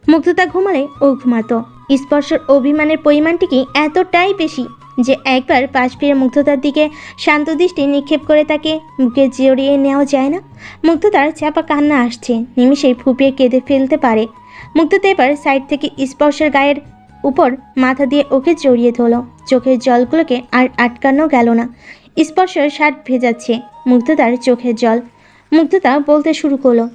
মুগ্ধতা ঘুমালে ও ঘুমাতো। স্পর্শের অভিমানের পরিমাণটি কি এতটাই বেশি যে একবার পাশ ফিরে মুগ্ধতার দিকে শান্ত দৃষ্টি নিক্ষেপ করে তাকে বুকে জড়িয়ে নেওয়া যায় না। মুগ্ধতার চাপা কান্না আসছে, নিমিষেই ফুপিয়ে কেঁদে ফেলতে পারে। মুগ্ধতা এবার সাইড থেকে স্পর্শের গায়ের উপর মাথা দিয়ে ওকে জড়িয়ে ধরল। চোখের জলগুলোকে আর আটকানো গেল না। স্পর্শের শার্ট ভেজাচ্ছে মুগ্ধতার চোখের জল। মুগ্ধতা বলতে শুরু করলো,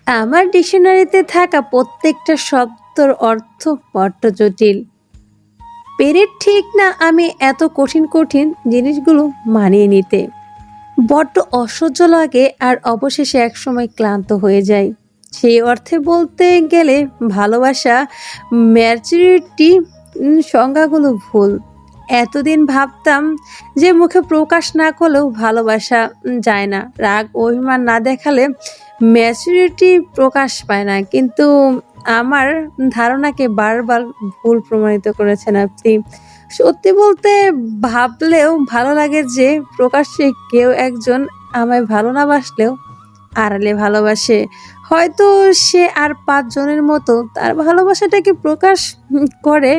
আমার ডিকশনারিতে থাকা প্রত্যেকটা শব্দর অর্থ বড্ড জটিল। পেরে ঠিক না আমি এত কঠিন কঠিন জিনিসগুলো মানিয়ে নিতে। বড্ড অসহ্য লাগে আর অবশেষে একসময় ক্লান্ত হয়ে যায়। সেই অর্থে বলতে গেলে ভালোবাসা ম্যাচুরিটি সংজ্ঞাগুলো ভুল। এতদিন ভাবতাম যে মুখে প্রকাশ না করলেও ভালোবাসা যায় না, রাগ অভিমান না দেখালে ম্যাচুরিটি প্রকাশ পায় না, কিন্তু আমার ধারণাকে বারবার ভুল প্রমাণিত করেছেন আপনি। সত্যি বলতে ভাবলেও ভালো লাগে যে প্রকাশ্যে কেউ একজন আমায় ভালো না বাসলেও আড়ালে ভালোবাসে। হয়তো সে আর 5 জনের মতো তার ভালোবাসাটাকে প্রকাশ করে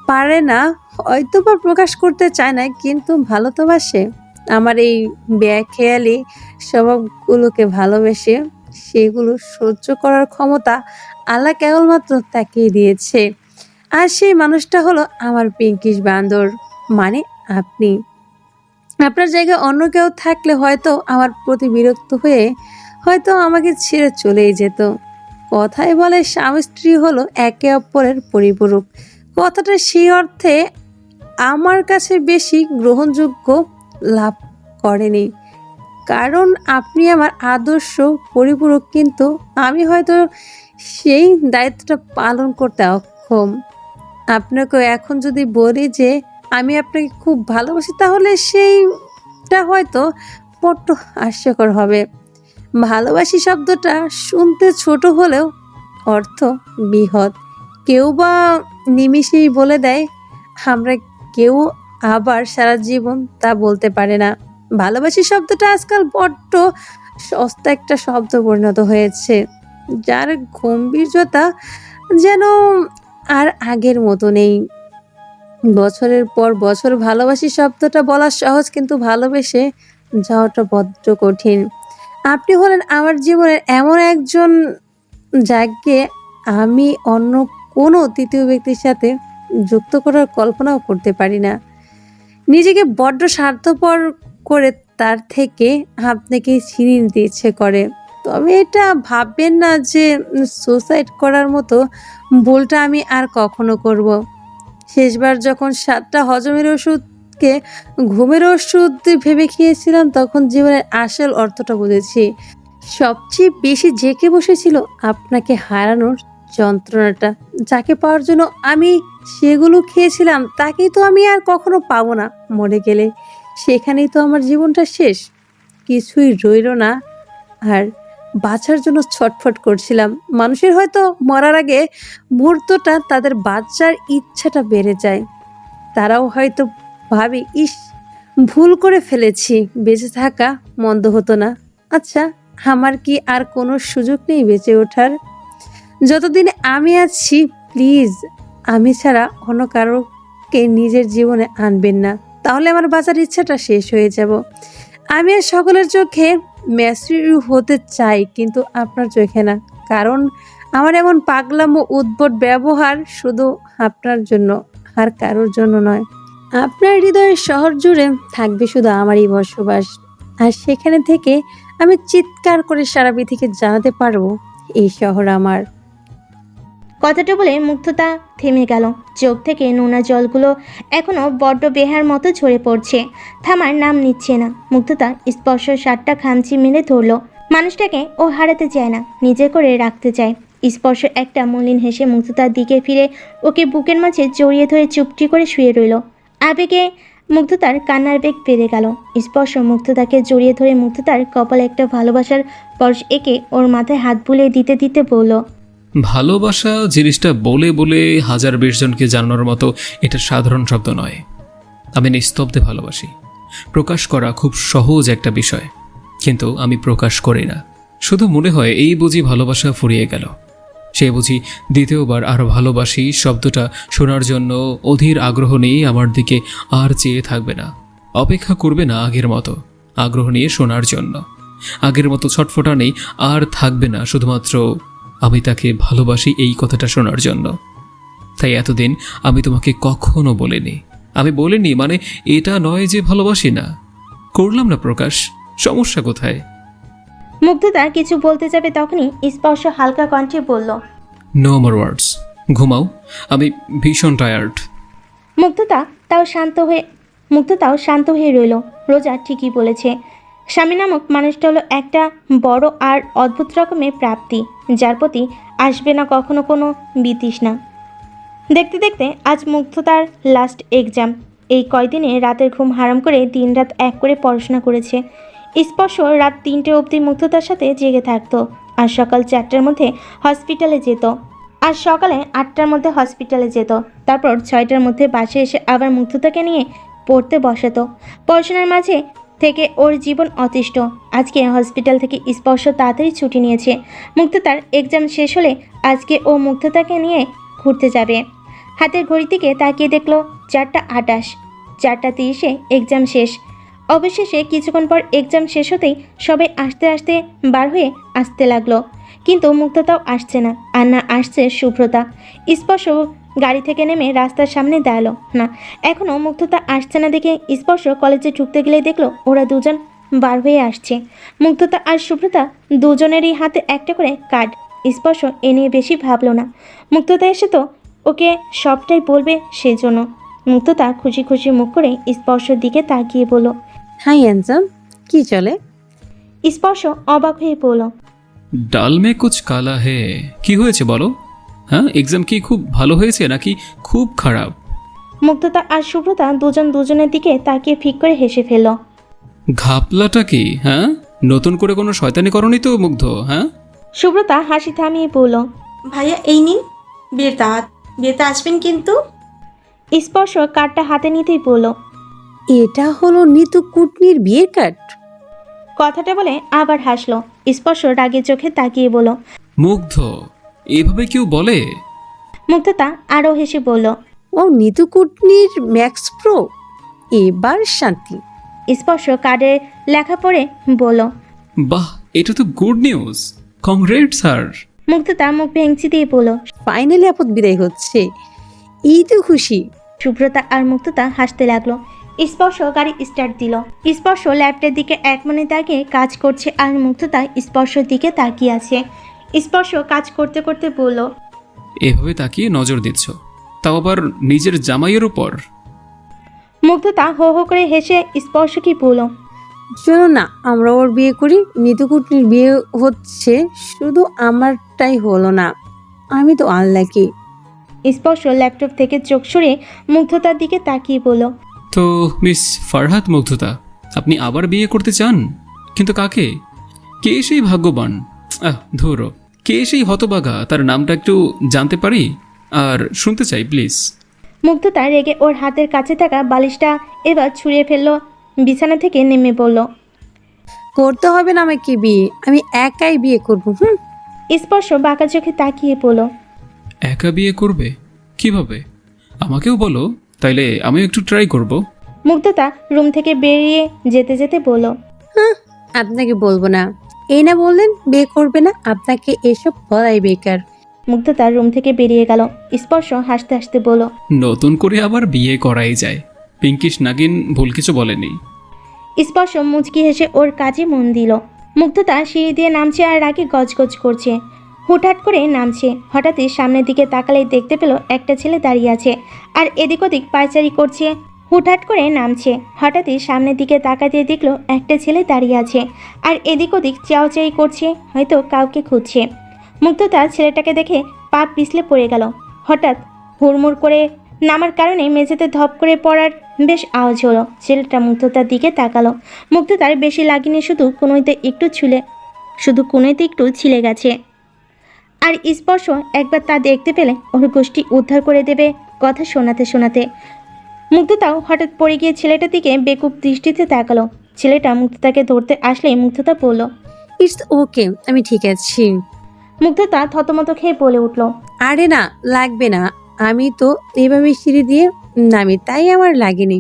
পারে না, হয়তো বা প্রকাশ করতে চায় না, কিন্তু ভালো তো বাসে। আমার এই বেখেয়ালি স্বভাবগুলোকে ভালোবেসে সেগুলো সহ্য করার ক্ষমতা আল্লাহ কেবলমাত্র তাকেই দিয়েছে। আর সেই মানুষটা হলো আমার পিঙ্কিশ বান্দর, মানে আপনি। আপনার জায়গায় অন্য কেউ থাকলে হয়তো আমার প্রতি বিরক্ত হয়ে হয়তো আমাকে ছেড়ে চলেই যেত। কথায় বলে স্বামী স্ত্রী হলো একে অপরের পরিপূরক। কথাটা সেই অর্থে আমার কাছে বেশি গ্রহণযোগ্য লাভ করেনি, কারণ আপনি আমার আদর্শ পরিপূরক, কিন্তু আমি হয়তো সেই দায়িত্বটা পালন করতে অক্ষম। আপনাকে এখন যদি বলি যে আমি আপনাকে খুব ভালোবাসি, তাহলে সেইটা হয়তো বড্ড হাস্যকর হবে। ভালোবাসি শব্দটা শুনতে ছোট হলেও অর্থ বৃহৎ। কেউ বা নিমিষেই বলে দেয়, আমরা কেউ আবার সারা জীবন তা বলতে পারে না। ভালোবাসি শব্দটা আজকাল বড্ড সস্তা একটা শব্দ পরিণত হয়েছে, যার গম্ভীর্যতা যেন আর আগের মতো নেই। বছরের পর বছর ভালোবাসি শব্দটা বলা সহজ, কিন্তু ভালোবেসে যাওয়াটা বড্ড কঠিন। আপনি হলেন আমার জীবনের এমন একজন যাকে আমি অন্য কোনো তৃতীয় ব্যক্তির সাথে যুক্ত করার কল্পনাও করতে পারি না। নিজেকে বড্ড স্বার্থপর করে তার থেকে আপনাকে ছিনিয়ে নিতে ইচ্ছে করে। তবে এটা ভাববেন না যে সুসাইড করার মতো ভুলটা আমি আর কখনো করব। শেষবার যখন 7টা হজমের ওষুধকে ঘুমের ওষুধ ভেবে খেয়েছিলাম, তখন জীবনের আসল অর্থটা বুঝেছি। সবচেয়ে বেশি জেঁকে বসেছিল আপনাকে হারানোর যন্ত্রণাটা। যাকে পাওয়ার জন্য আমি সেগুলো খেয়েছিলাম, তাকেই তো আমি আর কখনো পাবো না। মরে গেলে সেখানেই তো আমার জীবনটা শেষ, কিছুই রইল না। আর বাঁচার জন্য ছটফট করছিলাম। মানুষের হয়তো মরার আগে মুহূর্তটা তাদের বাঁচার ইচ্ছাটা বেড়ে যায়। তারাও হয়তো ভাবে, ইস, ভুল করে ফেলেছি, বেঁচে থাকা মন্দ হতো না। আচ্ছা, আমার কি আর কোনো সুযোগ নেই বেঁচে ওঠার? যতদিন আমি আছি প্লিজ আমি ছাড়া অন্য কারোকে নিজের জীবনে আনবেন না, তাহলে আমার বাঁচার ইচ্ছাটা শেষ হয়ে যাব। আমি আর সকলের চোখে ম্যাচিউর হতে চাই, কিন্তু আপনার চোখে না। কারণ আমার এমন পাগলাম ও উদ্ভট ব্যবহার শুধু আপনার জন্য, আর কারোর জন্য নয়। আপনার হৃদয়ের শহর জুড়ে থাকবে শুধু আমারই বসবাস, আর সেখানে থেকে আমি চিৎকার করে সারা পৃথিবীকে জানাতে পারবো এই শহর আমার। কথাটা বলে মুগ্ধতা থেমে গেল। চোখ থেকে নোনা জলগুলো এখনো বড্ড বেহার মতো ঝরে পড়ছে, থামার নাম নিচ্ছে না। মুগ্ধতা স্পর্শ 7টা খামচি মেরে ধরল। মানুষটাকে ও হারাতে চায় না, নিজে করে রাখতে চায়। স্পর্শ একটা মলিন হেসে মুগ্ধতার দিকে ফিরে ওকে বুকের মাঝে জড়িয়ে ধরে চুপটি করে শুয়ে রইল। আবেগে মুগ্ধতার কান্নার বেগ বেড়ে গেল। স্পর্শ মুগ্ধতাকে জড়িয়ে ধরে মুগ্ধতার কপালে একটা ভালোবাসার স্পর্শ এঁকে ওর মাথায় হাত বুলিয়ে দিতে দিতে বলল, ভালোবাসা জিনিসটা বলে বলে 1020 জনকে জানানোর মতো এটা সাধারণ শব্দ নয়। আমি নিস্তব্ধে ভালোবাসি। প্রকাশ করা খুব সহজ একটা বিষয়, কিন্তু আমি প্রকাশ করি না। শুধু মনে হয় এই বুঝি ভালোবাসা ফুরিয়ে গেল, সে বুঝি দ্বিতীয়বার আরও ভালোবাসি শব্দটা শোনার জন্য অধীর আগ্রহ নিয়ে আমার দিকে আর চেয়ে থাকবে না, অপেক্ষা করবে না আগের মতো আগ্রহ নিয়ে শোনার জন্য। আগের মতো ছটফটা নেই আর থাকবে না, শুধুমাত্র আমি তাকে ভালোবাসি এই কথাটা শোনার জন্য। তাই এতদিন আমি তোমাকে কখনো বলিনি। আমি বলিনি মানে এটা নয় যে ভালোবাসি না, করলাম না প্রকাশ, সমস্যা কোথায়? মুগ্ধতা কিছু বলতে যাবে তখনই স্পর্শ হালকা কণ্ঠে বলল, নো মোর ওয়ার্ডস, ঘুমাও, আমি ভীষণ টায়ার্ড। মুগ্ধতাও শান্ত হয়ে রইল। রোজা ঠিকই বলেছে, স্বামী নামক মানুষটা হলো একটা বড় আর অদ্ভুত রকমের প্রাপ্তি, যার প্রতি আসবে না কখনো কোনো বিতৃষ্ণা। দেখতে দেখতে আজ মুগ্ধতার লাস্ট এক্সাম। এই কয়দিনে রাতের ঘুম হারাম করে দিনরাত এক করে পড়াশোনা করেছে। স্পর্শ রাত 3টে অবধি মুগ্ধতার সাথে জেগে থাকতো, আর সকাল 4টার মধ্যে হসপিটালে যেত, আর সকালে 8টার মধ্যে হসপিটালে যেত। তারপর 6টার মধ্যে বাসে এসে আবার মুগ্ধতাকে নিয়ে পড়তে বসাতো। পড়াশোনার মাঝে থেকে ওর জীবন অতিষ্ঠ। আজকে হসপিটাল থেকে স্পর্শ তাড়াতাড়ি ছুটি নিয়েছে। মুগ্ধতার এক্সাম শেষ হলে আজকে ও মুগ্ধতাকে নিয়ে ঘুরতে যাবে। হাতের ঘড়ির দিকে তাকিয়ে দেখলো 4:28, 4:30-এ এক্সাম শেষ। অবশেষে কিছুক্ষণ পর এক্সাম শেষ হতেই সবাই আস্তে আস্তে বার হয়ে আসতে লাগলো, কিন্তু মুগ্ধতাও আসছে না, আর না আসছে শুভ্রতা। স্পর্শ গাড়ি থেকে নেমে রাস্তার সামনে দাঁড়ালো না। এখনও মুগ্ধতা আসছে না দেখে স্পর্শ কলেজে ঢুকতে গেলে দেখলো ওরা দুজন বার হয়ে আসছে। মুগ্ধতা আর শুভ্রতা দুজনেরই হাতে একটা করে কার্ড। স্পর্শ এ নিয়ে বেশি ভাবলো না, মুগ্ধতা এসে তো ওকে সবটাই বলবে সেই জন্য। মুগ্ধতা খুশি খুশি মুখ করে স্পর্শের দিকে তাকিয়ে বলল, হাই হ্যান্ডসাম, কি চলে? স্পর্শ অবাক হয়ে বলল, ডাল মে কুছ কালা হে। কি হয়েছে বলো? হ্যাঁ, এক্সাম কি খুব ভালো হয়েছে নাকি খুব খারাপ? মুগ্ধতা আর শুভ্রতা দুজন দুজনের দিকে তাকিয়ে ফিক করে হেসে ফেলল। ঘাপলাটা কি? হ্যাঁ, নতুন করে কোনো শয়তানি করনি তো মুগ্ধ? হ্যাঁ। শুভ্রতা হাসি থামিয়ে বলল, ভাইয়া এই নিন বিয়ের দাওয়াত, বিয়েতে আসবেন কিন্তু। স্পর্শ কার্ডটা হাতে নিতেই বলল, এটা হলো নিতু কুটনির বিয়ের কার্ড? কথাটা বলে আবার হাসলো। স্পর্শ রাগের চোখে তাকিয়ে বলল, মুগ্ধ, এভাবে কেউ বলে? মুগ্ধতা আরও হেসে বলল, ও ও নিতু কুটনির ম্যাক্স প্রো, এবার শান্তি। স্পর্শ কার্ডে লেখা পড়ে বলল। বাহ, এটা তো গুড নিউজ, কংগ্রেট স্যার। মুগ্ধতা মুখ ভেঙচি দিয়ে বলল। ফাইনালি আপদ বিদায় হচ্ছে, এই তো খুশি। শুভ্রতা আর মুগ্ধতা হাসতে লাগলো। স্পর্শ গাড়ি স্টার্ট দিল। স্পর্শ ল্যাপটপের দিকে এক মনে তাকিয়ে কাজ করছে আর মুগ্ধতা স্পর্শের দিকে তাকিয়ে আছে। স্পর্শ কাজ করতে করতে বলল। এভাবে তাকিয়ে নজর দিচ্ছ, তাও আবার নিজের জামাইয়ের উপর? মুগ্ধতা হো হো করে হেসে স্পর্শকে বলল। চলো না আমরা ওর বিয়ে করি, নিতু কুটনির বিয়ে হচ্ছে, শুধু আমারটাই হলো না, আমি তো আনলাকি। স্পর্শ ল্যাপটপ থেকে চোখ সরিয়ে মুগ্ধতার দিকে তাকিয়ে বলল। তো মিস ফারহাত মুগ্ধতা, আপনি আবার বিয়ে করতে চান? কিন্তু কাকে? কে সেই ভাগ্যবান? ধরো, কে সেই হতবাগা, তার নামটা একটু জানতে পারি আর শুনতে চাই প্লিজ। মুগ্ধতা রেগে ওর হাতের কাছে থাকা বালিশটা এবার ছুঁড়ে ফেললো, বিছানা থেকে নেমে পড়ল। করতে হবে না আমাকে বিয়ে, আমি একাই বিয়ে করবো। স্পর্শ বাঁকা চোখে তাকিয়ে পড়ল। একা বিয়ে করবে? কিভাবে? আমাকেও বলো, তাইলে আমিও একটু ট্রাই করব। মুগ্ধতা রুম থেকে বেরিয়ে যেতে যেতে বলল। আপনাকে বলবো না, এই না বললেন বিয়ে করবে না, আপনাকে এসব বলাই বেকার। মুগ্ধতা রুম থেকে বেরিয়ে গেল। স্পর্শ হাসতে হাসতে বলল। নতুন করে আবার বিয়ে করাই যায়, পিঙ্কিশ নাগিন ভুল কিছু বলেনি। স্পর্শ মুচকি হেসে ওর কাজে মন দিল। মুগ্ধতা সিঁড়ি দিয়ে নামছে আর রাগে গজগজ করছে। হুটহাট করে নামছে, হঠাৎই সামনের দিকে তাকালেই দেখতে পেল একটা ছেলে দাঁড়িয়ে আছে আর এদিক ওদিক পায়চারি করছে। হুটহাট করে নামছে, হঠাৎই সামনের দিকে তাকাতে দেখলো একটা ছেলে দাঁড়িয়ে আছে আর এদিক ওদিক চাওয়াচাই করছে, হয়তো কাউকে খুঁজছে। মুগ্ধতা ছেলেটাকে দেখে পা পিছলে পড়ে গেল। হঠাৎ হুড়মুড় করে নামার কারণে মেঝেতে ধপ করে পড়ার বেশ আওয়াজ হলো। ছেলেটা মুগ্ধতার দিকে তাকালো। মুগ্ধতার বেশি লাগেনি, শুধু কোনোইতে একটু ছিলে গেছে। আর স্পর্শ একবার তা দেখতে পেলে ওর গোষ্ঠী উদ্ধার করে দেবে কথা শোনাতে শোনাতে। মুগ্ধতাও হঠাৎ পড়ে গিয়ে ছেলেটার দিকে বেকুব দৃষ্টিতে তাকালো। ছেলেটা মুগ্ধতাকে ধরতে আসলেই মুগ্ধতা বলল। ইটস ওকে, আমি ঠিক আছি। মুগ্ধতা থতমত খেয়ে বলে উঠল। আরে না, লাগবে না, আমি তো এভাবে সিঁড়ি দিয়ে নামি, তাই আমার লাগেনি।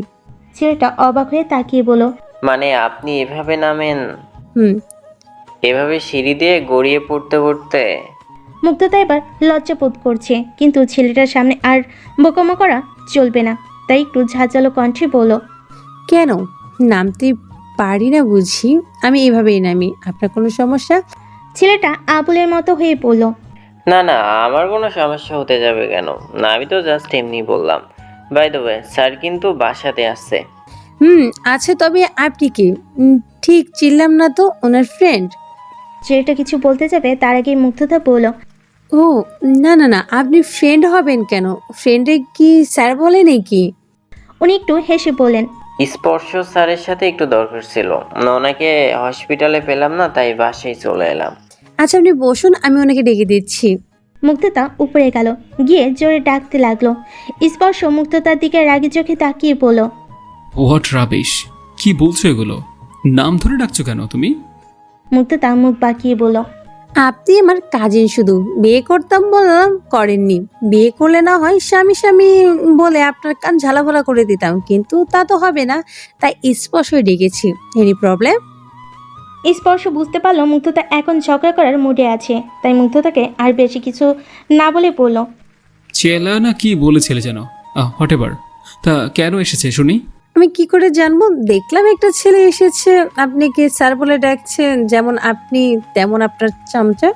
ছেলেটা অবাক হয়ে তাকিয়ে বলল। মানে আপনি এভাবে নামেন? হুম। এভাবে সিঁড়ি দিয়ে গড়িয়ে পড়তে পড়তে? মুগ্ধতা এবার লজ্জা বোধ করছে, কিন্তু ছেলেটার সামনে আর বোকামো করা চলবে না, তাই একটু ঝাঁঝালো কণ্ঠে বলল। কেন নামতে পারি না বুঝি? আমি এভাবেই নামি, আপনার কোনো সমস্যা? ছেলেটা আবুলের মতো হয়ে বলল। না না, আমার কোনো সমস্যা হতে যাবে কেন? না, আমি তো জাস্ট এমনি বললাম। বাই দ্য ওয়ে, স্যার কিন্তু বাসাতে আসছে। আছে, তবে আপনি কি? ঠিক চিনলাম না তো, ওনার ফ্রেন্ড? ছেলেটা কিছু বলতে যাবে তার আগেই মুগ্ধতা বলল। ও না না না, আপনি ফ্রেন্ড হবেন কেন? ফ্রেন্ডে কি স্যার বলে নাকি? উনি একটু হেসে বললেন। স্পর্শ স্যারের সাথে একটু দরকার ছিল, ওনাকে হসপিটালে পেলাম না, তাই বাসায় চলে এলাম। আচ্ছা আপনি বসুন, আমি ওনাকে ডেকে দিচ্ছি। মুগ্ধতা উপরে গেল, গিয়ে জোরে ডাকতে লাগলো। স্পর্শ মুগ্ধতার দিকে রাগি চোখে তাকিয়ে বলল। হোয়াট রাবিশ, কি বলছো এগুলো? নাম ধরে ডাকছো কেন তুমি? মুগ্ধতা মুখ বাঁকিয়ে বলল। আপনি আমার কাজিন, শুধু বিয়ে করতাম বললাম, করেননি। বিয়ে করলে না হয় স্বামী স্বামী বলে আপনার কান ঝালাফালা করে দিতাম, কিন্তু তা তো হবে না, তাই স্পর্শই ডেকেছি। Any problem? স্পর্শ বুঝতে পারলো মুগ্ধতা এখন ঝগড়া করার মুডে আছে, তাই মুগ্ধতাকে আর বেশি কিছু না বলে বলল। চেলা না কি বলেছিলে যেন? হোয়াট এভার, তা কেন এসেছে শুনি? আমি কি করে জানবো? দেখলাম একটা ছেলে এসেছে, আপনি কি স্যার বলে ডাকছেন, যেমন আপনি তেমন আপনার চামচা।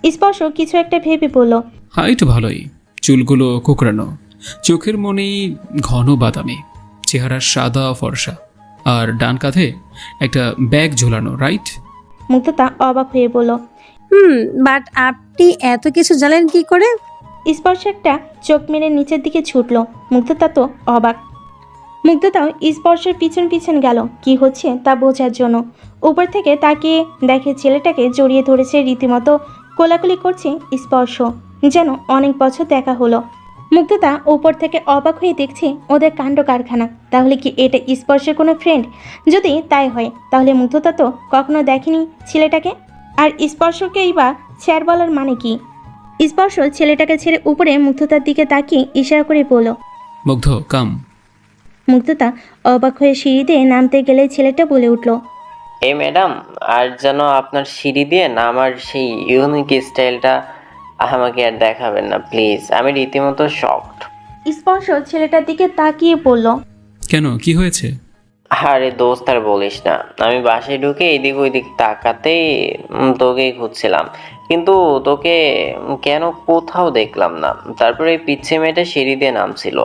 স্পর্শ কিছু একটা ভেবে বলল। হাইট ভালোই, চুলগুলো কোকড়ানো, চোখের মনি ঘন বাদামি, চেহারা সাদা ফর্সা, আর ডান কাঁধে একটা ব্যাগ ঝোলানো, রাইট? মুগ্ধতা অবাক হয়ে বলল। বাট আপনি এত কিছু জানেন কি করে? স্পর্শ একটা চোখ মেরে নিচের দিকে ছুটল। মুগ্ধতা তো অবাক। মুগ্ধতাও স্পর্শের পিছন পিছন গেল কি হচ্ছে তা বোঝার জন্য। উপর থেকে তাকিয়ে দেখে ছেলেটাকে জড়িয়ে ধরেছে, রীতিমতো কোলাকুলি করছে স্পর্শ, যেন অনেক বছর দেখা হলো। মুগ্ধতা উপর থেকে অবাক হয়ে দেখছে ওদের কাণ্ড কারখানা। তাহলে কি এটা স্পর্শের কোনো ফ্রেন্ড? যদি তাই হয় তাহলে মুগ্ধতা তো কখনো দেখেনি ছেলেটাকে, আর স্পর্শকেই বা স্যার বলার মানে কি? স্পর্শ ছেলেটাকে ছেড়ে উপরে মুগ্ধতার দিকে তাকিয়ে ইশারা করে বলল। মুগ্ধ কাম। মুগ্ধতা অবাক হয়ে সিঁড়িতে নামতে গেলে ছেলেটা বলে উঠল, এই ম্যাডাম, আর যেন আপনার সিঁড়ি দিয়ে নামার সেই ইউনিক স্টাইলটা আমাকে আর দেখাবেন না প্লিজ। আমি রীতিমতো শকড। স্পর্শ ছেলেটার দিকে তাকিয়ে পড়ল। কেন, কি হয়েছে? আরে দোস্ত আর বলিস না, আমি বাসায় ঢুকে এদিক ওইদিক তাকাতেই তোকেই খুঁজছিলাম, কিন্তু তোকে কেন কোথাও দেখলাম না। তারপরে এই পিচ্ছে মেয়েটা সিঁড়ি দিয়ে নামছিল,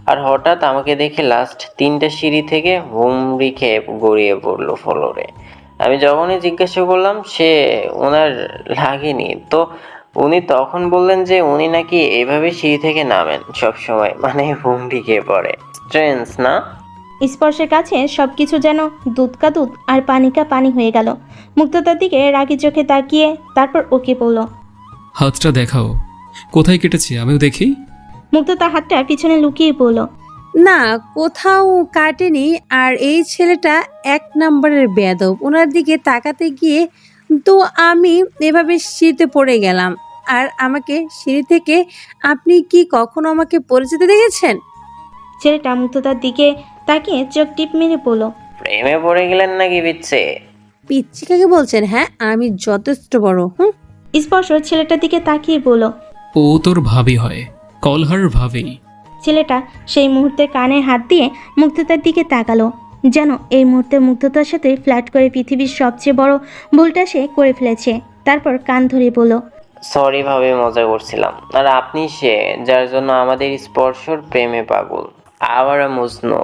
আর হঠাৎ আমাকে দেখে লাস্ট 3টা সিঁড়ি থেকে হুমড়ি খেয়ে গড়িয়ে পড়লো ফ্লোরে। আমি যখনই জিজ্ঞাসা করলাম সে ওনার লাগেনি, তো উনি তখন বললেন যে উনি নাকি এভাবে সিঁড়ি থেকে নামেন সবসময়, মানে হুমড়ি খেয়ে পড়ে। স্ট্রেঞ্জ না? স্পর্শের কাছে সবকিছু যেন দুধ কা দুধ আর পানি কা পানি হয়ে গেল। মুগ্ধতার দিকে রাগি চোখে তাকিয়ে তারপর ওকে বলল, হাতটা দেখাও, কোথায় কেটেছে আমিও দেখি। মুগ্ধতা হাতটা পিছনে লুকিয়ে বলল, না, কোথাও কাটেনি। আর এই ছেলেটা 1 নম্বরের বেয়াদব। ওনার দিকে তাকাতে গিয়ে তো আমি এভাবে সিঁড়িতে পড়ে গেলাম। আর আমাকে সিঁড়ি থেকে আপনি কি কখনো আমাকে পড়ে যেতে দেখেছেন? ছেলেটা মুগ্ধতার দিকে তাকিয়ে চোখ টিপ মেরে বলল, প্রেমে পড়ে গেলেন নাকি বিচ্ছে? পিচ্ছি কাকে বলছেন? হ্যাঁ, আমি যথেষ্ট বড়। স্পর্শ ছেলেটার দিকে তাকিয়ে বলল। ও তোর ভাবি হয়, কলহার ভাবি। ছেলেটা সেই মুহূর্তে কানে হাত দিয়ে মুগ্ধতার দিকে তাকালো, যেন এই মুহূর্তে মুগ্ধতার সাথে ফ্ল্যাট করে পৃথিবীর সবচেয়ে বড় ভুলটা সে করে ফেলেছে। তারপর কান ধরে বলল, সরি ভাবে মজা করছিলাম। আর আপনি সে যার জন্য আমাদের স্পর্শর প্রেমে পাগল, আবার মজনু।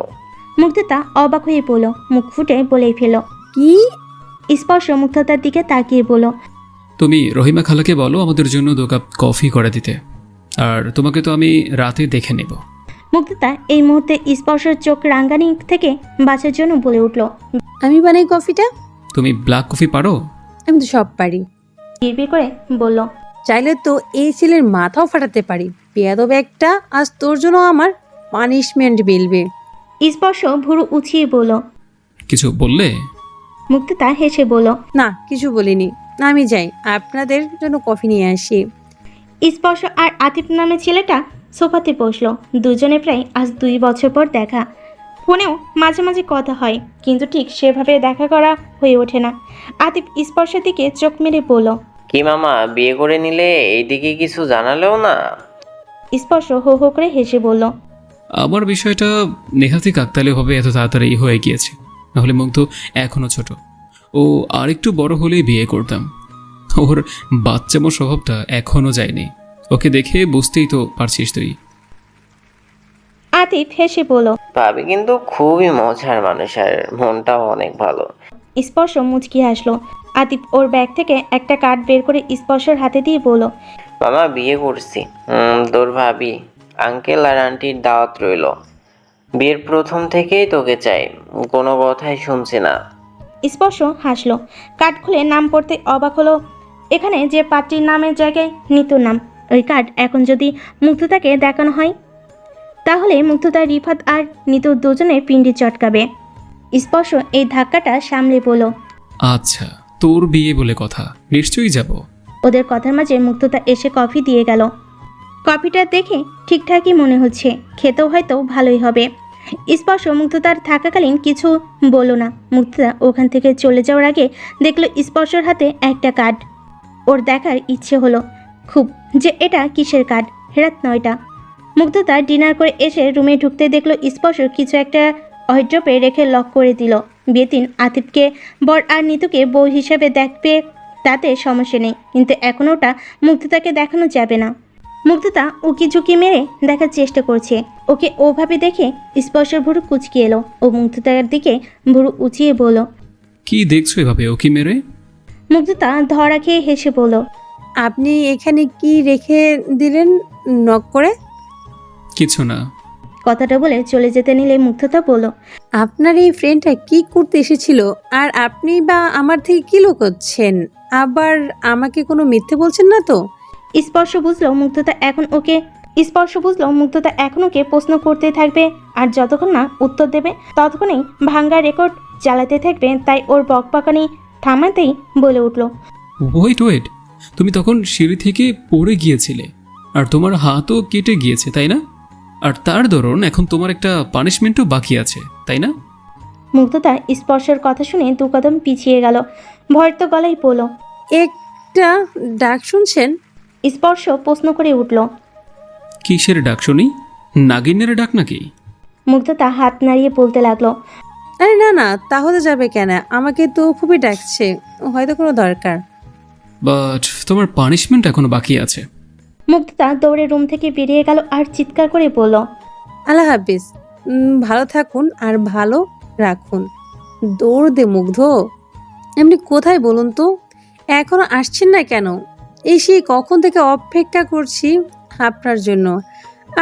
মুগ্ধতা অবাক হয়ে বলল, মুখ ফুটে বলেই ফেল। কি? স্পর্শ মুগ্ধতার দিকে তাকিয়ে বলল, তুমি রহিমা খালাকে বলো আমাদের জন্য 2 কাপ কফি করে দিতে, আর তোমাকে তো আমি রাতে দেখে নেব। মুগ্ধতা এই মুহূর্তে স্পর্শের চোখ রাঙ্গানি থেকে বাঁচার জন্য বলে উঠল, আমি বানাই কফিটা? তুমি ব্ল্যাক কফি পারো? আমি তো সব পারি। বিড়বিড় করে বলল, চাইলে তো এই ছেলের মাথাও ফাটাতে পারি। বেয়াদব একটা, আজ তোর জন্য আমার পানিশমেন্ট মিলবে। স্পর্শ ভুরু উঁচিয়ে বলল। কিছু বললে? মুগ্ধতা হেসে বলল, না, কিছু বলিনি। আমি যাই, আপনাদের জন্য কফি নিয়ে আসি। স্পর্শ আর আতিফ নামে ছেলেটা সোফাতে বসলো। দুজনে প্রায় আজ 2 বছর পর দেখা। ফোনেও মাঝে মাঝে কথা হয়, কিন্তু ঠিক সেভাবে দেখা করা হয়ে ওঠে না। আতিফ স্পর্শের দিকে চোখ মেরে বলল, কি মামা, বিয়ে করে নিলে এইদিকে কিছু জানালেও না? স্পর্শ হো হো করে হেসে বলল, আমার বিষয়টা নেহাতি কাকতালে হবে এত তাড়াতাড়ি হয়ে গিয়েছে, নাহলে মুগ্ধ এখনো ছোট, ও আরেকটু বড় হলেই বিয়ে করতাম। ওর বাচ্চামো স্বভাবটা এখনো যায়নি, ওকে দেখে বুঝতেই তো পারছিস তুই। আতিফ হেসে বলল। ভাবি কিন্তু খুবই মজার মানুষ, আর মনটাও অনেক ভালো। স্পর্শ মুচকি হাসলো। আতিফ ওর ব্যাগ থেকে একটা কার্ড বের করে স্পর্শের হাতে দিয়ে বলল, মামা বিয়ে করছি, তোর ভাবি, আঙ্কেল আর আন্টির দাওয়াত রইল। বিয়ের প্রথম থেকেই তোকে চাই, কোনো কথাই শুনছি না। স্পর্শ হাসলো। কার্ড খুলে নাম পড়তে অবাক হলো। এখানে যে পাত্রীর নামের জায়গায় নিতুর নাম। ওই কার্ড এখন যদি মুগ্ধতাকে দেখানো হয়, তাহলে মুগ্ধতা রিফাত আর নিতুর দুজনের পিণ্ডি চটকাবে। স্পর্শ এই ধাক্কাটা সামলে বলল, আচ্ছা, তোর বিয়ে বলে কথা, নিশ্চয়ই যাব। ওদের কথার মাঝে মুগ্ধতা এসে কফি দিয়ে গেল। কফিটা দেখে ঠিকঠাকই মনে হচ্ছে, খেতেও হয়তো ভালোই হবে। স্পর্শ মুগ্ধতার থাকাকালীন কিছু বলল না। মুগ্ধতা ওখান থেকে চলে যাওয়ার আগে দেখলো স্পর্শর হাতে একটা কার্ড। ওর দেখার ইচ্ছে হলো খুব যে এটা কিসের কার্ড। রাত 9টা। মুগ্ধতা ডিনার করে এসে রুমে ঢুকতে দেখলো স্পর্শ কিছু একটা ওয়ার্ড্রপে রেখে লক করে দিল। বিয়ের দিন আতিফকে বর আর নিতুকে বউ হিসেবে দেখবে, তাতে সমস্যা নেই, কিন্তু এখন ওটা মুগ্ধতাকে দেখানো যাবে না। মুগ্ধতা উকি ঝুঁকি মেরে দেখার চেষ্টা করছে। ওকে ওভাবে দেখে স্পর্শের ভুরু কুচকি এলো। ও মুগ্ধতার দিকে ভুরু উঁচিয়ে বলল, কি দেখছো এভাবে ওকি মেরে? মুগ্ধতা ধরা খেয়ে হেসে বলল, আপনি এখানে কি রেখে দিলেন নক করে? কিছু না। কথাটা বলে চলে যেতে নিলে মুগ্ধতা বলল, আপনার এই ফ্রেন্ডটা কি করতে এসেছিল? আর আপনি বা আমার থেকে কি লুকোচ্ছেন? আবার আমাকে কোনো মিথ্যে বলছেন না তো? স্পর্শ বুঝলো মুগ্ধতা এখন ওকে প্রশ্ন করতে থাকবে, আর যতক্ষণ না উত্তর দেবে ততক্ষণেই ভাঙ্গা রেকর্ড চালাতে থাকবে। তাই ওর বকবকানি থামাতেই বলে উঠল, ওয়েট, তুমি তখন সিঁড়ি থেকে পড়ে গিয়েছিলে, আর তোমার হাতও কেটে গিয়েছে, তাই না? আর তার দরুন এখন তোমার একটা পানিশমেন্টও বাকি আছে, তাই না? মুগ্ধতা স্পর্শের কথা শুনে দু কদম পিছিয়ে গেল। ভয় তো গলায় পড়ল। একটা ডাক শুনছেন? স্পর্শ প্রশ্ন করে উঠল। কিসের ডাক শুনি? নাগিনের ডাক নাকি? মুগ্ধতা হাত নাড়িয়ে বলতে লাগলো। আরে না না, তাহলে যাবে কেন? আমাকে তো খুবই ডাকছে, হয়তো কোনো দরকার। বাট তোমার পানিশমেন্ট এখনো বাকি আছে। মুগ্ধতা দৌড়ে রুম থেকে বেরিয়ে গেল আর চিৎকার করে বলল। আল্লাহ হাফিজ, ভালো থাকুন আর ভালো রাখুন। দৌড় দে মুগ্ধ। এমনি কোথায় বলুন তো, এখনো আসছেন না কেন? এই সেই কখন থেকে অপেক্ষা করছি আপনার জন্য।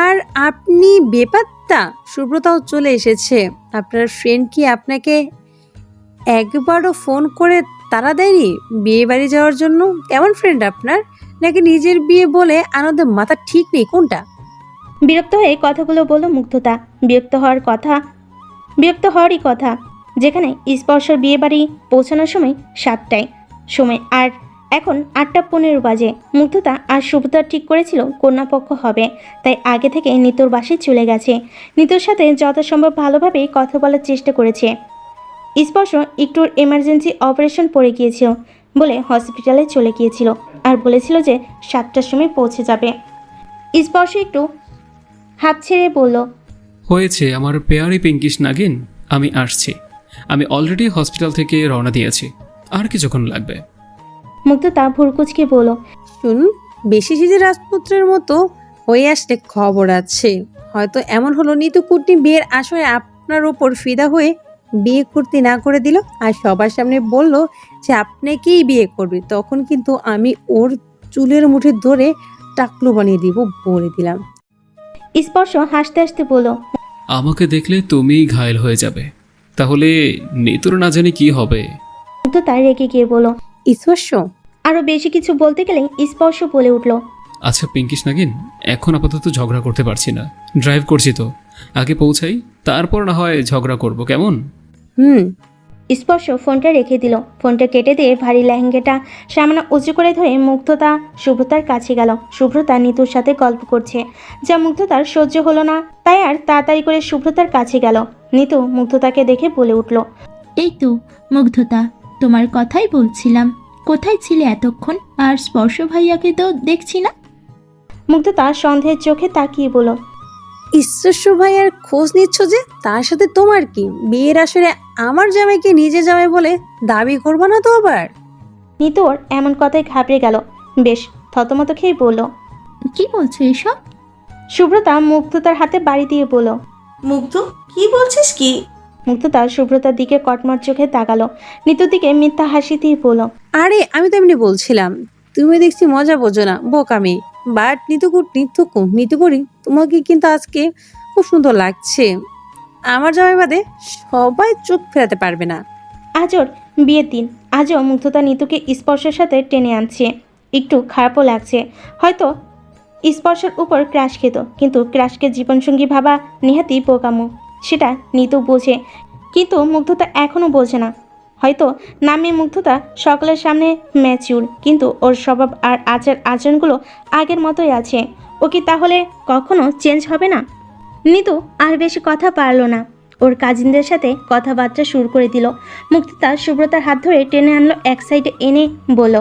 আর আপনি বেপাত্তা। সুব্রতাও চলে এসেছে। আপনার ফ্রেন্ড কি আপনাকে একবারও ফোন করে তাড়া দেয়নি বিয়ে বাড়ি যাওয়ার জন্য? কেমন ফ্রেন্ড আপনার? নাকি নিজের বিয়ে বলে আনন্দে মাথা ঠিক নেই কোনটা? বিরক্ত হয়ে কথাগুলো বলল মুগ্ধতা। বিরক্ত হওয়ারই কথা, যেখানে স্পর্শর বিয়ে বাড়ি পৌঁছানোর সময় 7টায় সময়, আর এখন 8:15 বাজে। মুগ্ধতা আর সুব্রতা ঠিক করেছিল কন্যাপক্ষ হবে, তাই আগে থেকে নিতুর বাসায় চলে গেছে। নিতুর সাথে যথাসম্ভব ভালোভাবেই কথা বলার চেষ্টা করেছে। স্পর্শ একটু এমার্জেন্সি অপারেশন পড়ে গিয়েছিল বলে হসপিটালে চলে গিয়েছিল, আর বলেছিল যে 7টার সময় পৌঁছে যাবে। স্পর্শ একটু হাত ছেড়ে বলল, হয়েছে আমার পেয়ারি পিঙ্কিশ নাগিন, আমি আসছি। আমি অলরেডি হসপিটাল থেকে রওনা দিয়েছি, আর কিছুক্ষণ লাগবে। মুগ্ধতা ভুরকুচকে বলল, শুনুন, বেশি সিজে রাজপুত্রের মতো হয়ে আসলে খবর আছে। হয়তো এমন হলো নিতু কুটনি বিয়ের আসরে আপনার ওপর ফিদা হয়ে বিয়ে করতে না করে দিল, আর সবার সামনে বলল যে আপনাকেই বিয়ে করবে। তখন কিন্তু আমি ওর চুলের মুঠে ধরে টাকলু বানিয়ে দিব, বলে দিলাম। স্পর্শ হাসতে হাসতে বলল, আমাকে দেখলে তুমিই ঘায়েল হয়ে যাবে, তাহলে নিতুর না জানি কি হবে। মুগ্ধতা রেগে গিয়ে বলল। স্পর্শ আরো বেশি কিছু বলতে গেলে স্পর্শ বলে উঠল, আচ্ছা পিঙ্কিশ নাগিন, এখন আপাতত ঝগড়া করতে পারছি না, ড্রাইভ করছি তো, আগে পৌঁছাই, তারপর না হয় ঝগড়া করব, কেমন? স্পর্শ ফোনটা রেখে দিল। ফোনটা কেটে দিয়ে ভারী লেহেঙ্গাটা সামান্য উঁচু করে ধরে মুগ্ধতা সুব্রতার কাছে গেল। সুব্রতা নিতুর সাথে গল্প করছে, যা মুগ্ধতার সহ্য হলো না, তাই আর তাড়াতাড়ি করে সুব্রতার কাছে গেল। নিতু মুগ্ধতাকে দেখে বলে উঠল, এই তো মুগ্ধতা, তোমার কথাই বলছিলাম। কোথায় ছিলে এতক্ষণ? আর স্পর্শ ভাইয়াকে তো দেখছি না। মুগ্ধতা সন্দেহের চোখে তাকিয়ে বলল, ঈশ্বর ভাইয়ের খোঁজ নিচ্ছ যে, তার সাথে তোমার কি? বিয়ের আসরে আমার জামাইকে নিজে জামাই বলে দাবি করবো না তো আবার? নিতুর এমন কথায় ঘাবড়ে গেল, বেশ থতমত খেয়ে বলল। কি বলছো এসব? সুব্রতা মুগ্ধতার হাতে বাড়ি দিয়ে বলল। মুগ্ধ, কি বলছিস কি? মুগ্ধতা সুব্রতার দিকে কটমট চোখে তাকালো। নিতুর দিকে মিথ্যা হাসি দিয়ে বলল, আরে আমি তো এমনি বলছিলাম, তুমি দেখছি মজা বোঝো না, বোকামি। বাট নিতু করি, তোমাকে কিন্তু আজকে খুব সুন্দর লাগছে। আমার জামাই বাদে সবাই চোখ ফেরাতে পারবে না। আজর বিয়ের দিন, আজও মুগ্ধতা নিতুকে স্পর্শের সাথে টেনে আনছে। একটু খারাপও লাগছে, হয়তো স্পর্শের উপর ক্রাশ খেত, কিন্তু ক্রাশকে জীবনসঙ্গী ভাবা নেহাতি বোকামো, সেটা নিতু বোঝে, কিন্তু মুগ্ধতা এখনও বোঝে না। হয়তো নামে মুগ্ধতা সকলের সামনে ম্যাচিউর, কিন্তু ওর স্বভাব আর আচরণগুলো আগের মতোই আছে। ও কি তাহলে কখনো চেঞ্জ হবে না? নিতু আর বেশি কথা পারল না, ওর কাজিনদের সাথে কথাবার্তা শুরু করে দিল। মুগ্ধতা সুব্রতার হাত ধরে টেনে আনলো এক সাইডে এনে বলল,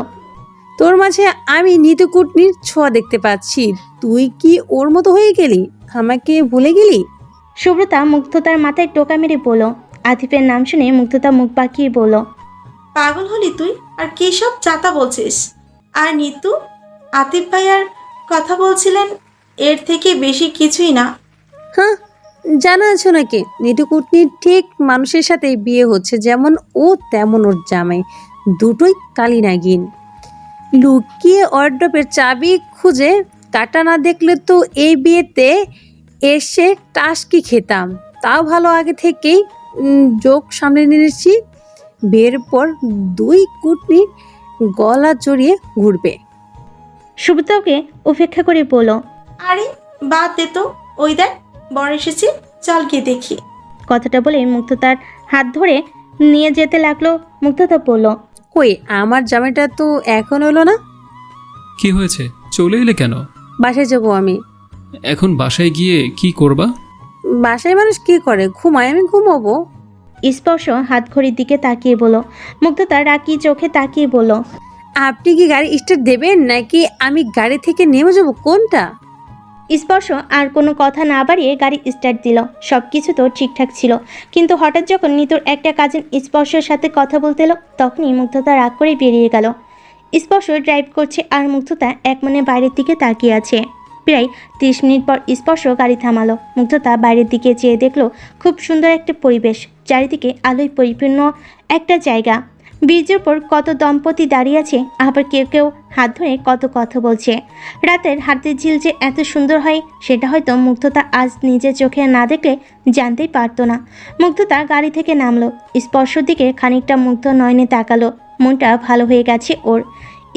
তোর মাঝে আমি নিতু কুটনির ছোঁয়া দেখতে পাচ্ছি। তুই কি ওর মতো হয়ে গেলি? আমাকে ভুলে গেলি? সুব্রতা মুগ্ধতার মাথায় টোকা মেরে বলল। আতিফের নাম শুনে মুগ্ধতা মুখ বাঁকিয়ে বলল, পাগল হলি তুই? আর কি সব চাতা বলছিস? আর নিতু, আতিফ ভাইয়ার কথা বলছিলেন, এর থেকে বেশি কিছুই না। হ্যাঁ, জানা আছো নাকি নিতু কুটনির ঠিক মানুষের সাথে বিয়ে হচ্ছে, যেমন ও তেমন ওর জামাই, দুটোই কালি নাগিন। লুকিয়ে ওয়ার্ড্রপের চাবি খুঁজে কাটা না দেখলে তো এই বিয়েতে এসে টাসকি খেতাম। তাও ভালো আগে থেকেই যোগ সামনে নিয়েছি। বিয়ের পর দুই কুটনি গলা জড়িয়ে ঘুরবে। সুব্রতাকে উপেক্ষা করে বলল, আরে বাদ দে তো, ওই দেখ বর এসেছে, চল গিয়ে দেখি। কথাটা বলে মুগ্ধতার হাত ধরে নিয়ে যেতে লাগলো। মুগ্ধতা বলল, কই আমার জামাইটা তো এখন হলো না। কি হয়েছে, চলে এলে কেন? বাসায় যাবো আমি। এখন বাসায় গিয়ে কি করবা? বাসায় মানুষ কি করে? ঘুমায়, আমি ঘুমাবো। স্পর্শ হাত ঘড়ির দিকে তাকিয়ে বলল। মুগ্ধতা রাগী চোখে তাকিয়ে বলল, আপনি কি গাড়ি স্টার্ট দেবেন নাকি আমি গাড়ি থেকে নেমে যাব? কোনটা? স্পর্শ আর কোনো কথা না বাড়িয়ে গাড়ি স্টার্ট দিল। সব কিছু তো ঠিকঠাক ছিল, কিন্তু হঠাৎ যখন নিতুর একটা কাজিন স্পর্শের সাথে কথা বলতে এলো, তখনই মুগ্ধতা রাগ করে বেরিয়ে গেল। স্পর্শ ড্রাইভ করছে আর মুগ্ধতা এক মনে বাইরের দিকে তাকিয়ে আছে। প্রায় 30 মিনিট পর স্পর্শ গাড়ি থামালো। মুগ্ধতা বাইরের দিকে চেয়ে দেখলো খুব সুন্দর একটা পরিবেশ, চারিদিকে আলোয় পরিপূর্ণ একটা জায়গা। ব্রিজের উপর কত দম্পতি দাঁড়িয়ে আছে, আবার কেউ কেউ হাত ধরে কত কথা বলছে। রাতের হাতের ঝিল যে এত সুন্দর হয় সেটা হয়তো মুগ্ধতা আজ নিজের চোখে না দেখলে জানতেই পারতো না। মুগ্ধতা গাড়ি থেকে নামলো, স্পর্শর দিকে খানিকটা মুগ্ধ নয়নে তাকালো। মনটা ভালো হয়ে গেছে ওর।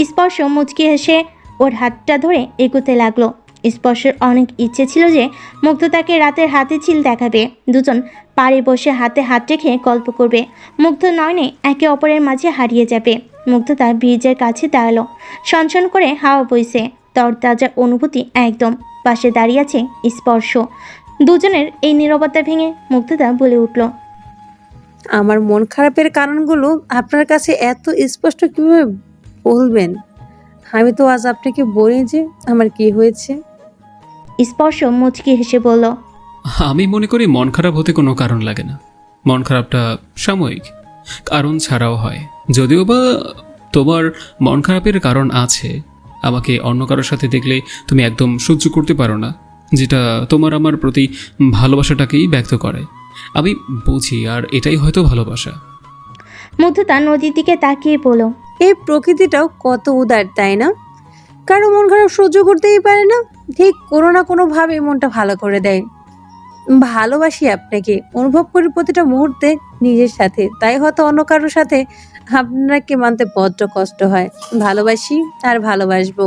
স্পর্শ মুচকি হেসে ওর হাতটা ধরে এগোতে লাগলো। স্পর্শের অনেক ইচ্ছে ছিল যে মুগ্ধতাকে রাতের হাতে ঝিল দেখাবে, দুজন পাড়ে বসে হাতে হাত রেখে গল্প করবে, মুগ্ধ নয়নে একে অপরের মাঝে হারিয়ে যাবে। মুগ্ধতা ব্রিজের কাছে দাঁড়ালো, সনসন করে হাওয়া বইছে, তরতাজা অনুভূতি একদম। পাশে দাঁড়িয়ে আছে স্পর্শ। দুজনের এই নীরবতা ভেঙে মুগ্ধতা বলে উঠল, আমার মন খারাপের কারণগুলো আপনার কাছে এত স্পষ্ট কিভাবে বলবেন? আমি তো আজ আপনাকে বলি যে আমার কি হয়েছে। স্পর্শ মুচকি হেসে বলল, আমি মনে করি মন খারাপ হতে কোনো কারণ লাগে না। মন খারাপটা সাময়িক, কারণ ছাড়াও হয়। যদিও বা তোমার মন খারাপের কারণ আছে, আমাকে অন্য কারোর সাথে দেখলে তুমি একদম সহ্য করতে পারো না, যেটা তোমার আমার প্রতি ভালোবাসাটাকেই ব্যক্ত করে। আমি বুঝি, আর এটাই হয়তো ভালোবাসা। মুগ্ধতা নদীর দিকে তাকিয়ে বলল, এই প্রকৃতিটাও কত উদার, তাই না? কারো মন খারাপ সহ্য করতেই পারে না, ঠিক কোনো না কোনোভাবে মনটা ভালো করে দেয়। ভালোবাসি আপনাকে, অনুভব করি প্রতিটা মুহূর্তে নিজের সাথে, তাই হয়তো অন্য কারোর সাথে আপনাকে মানতে বড্ড কষ্ট হয়। ভালোবাসি আর ভালোবাসবো,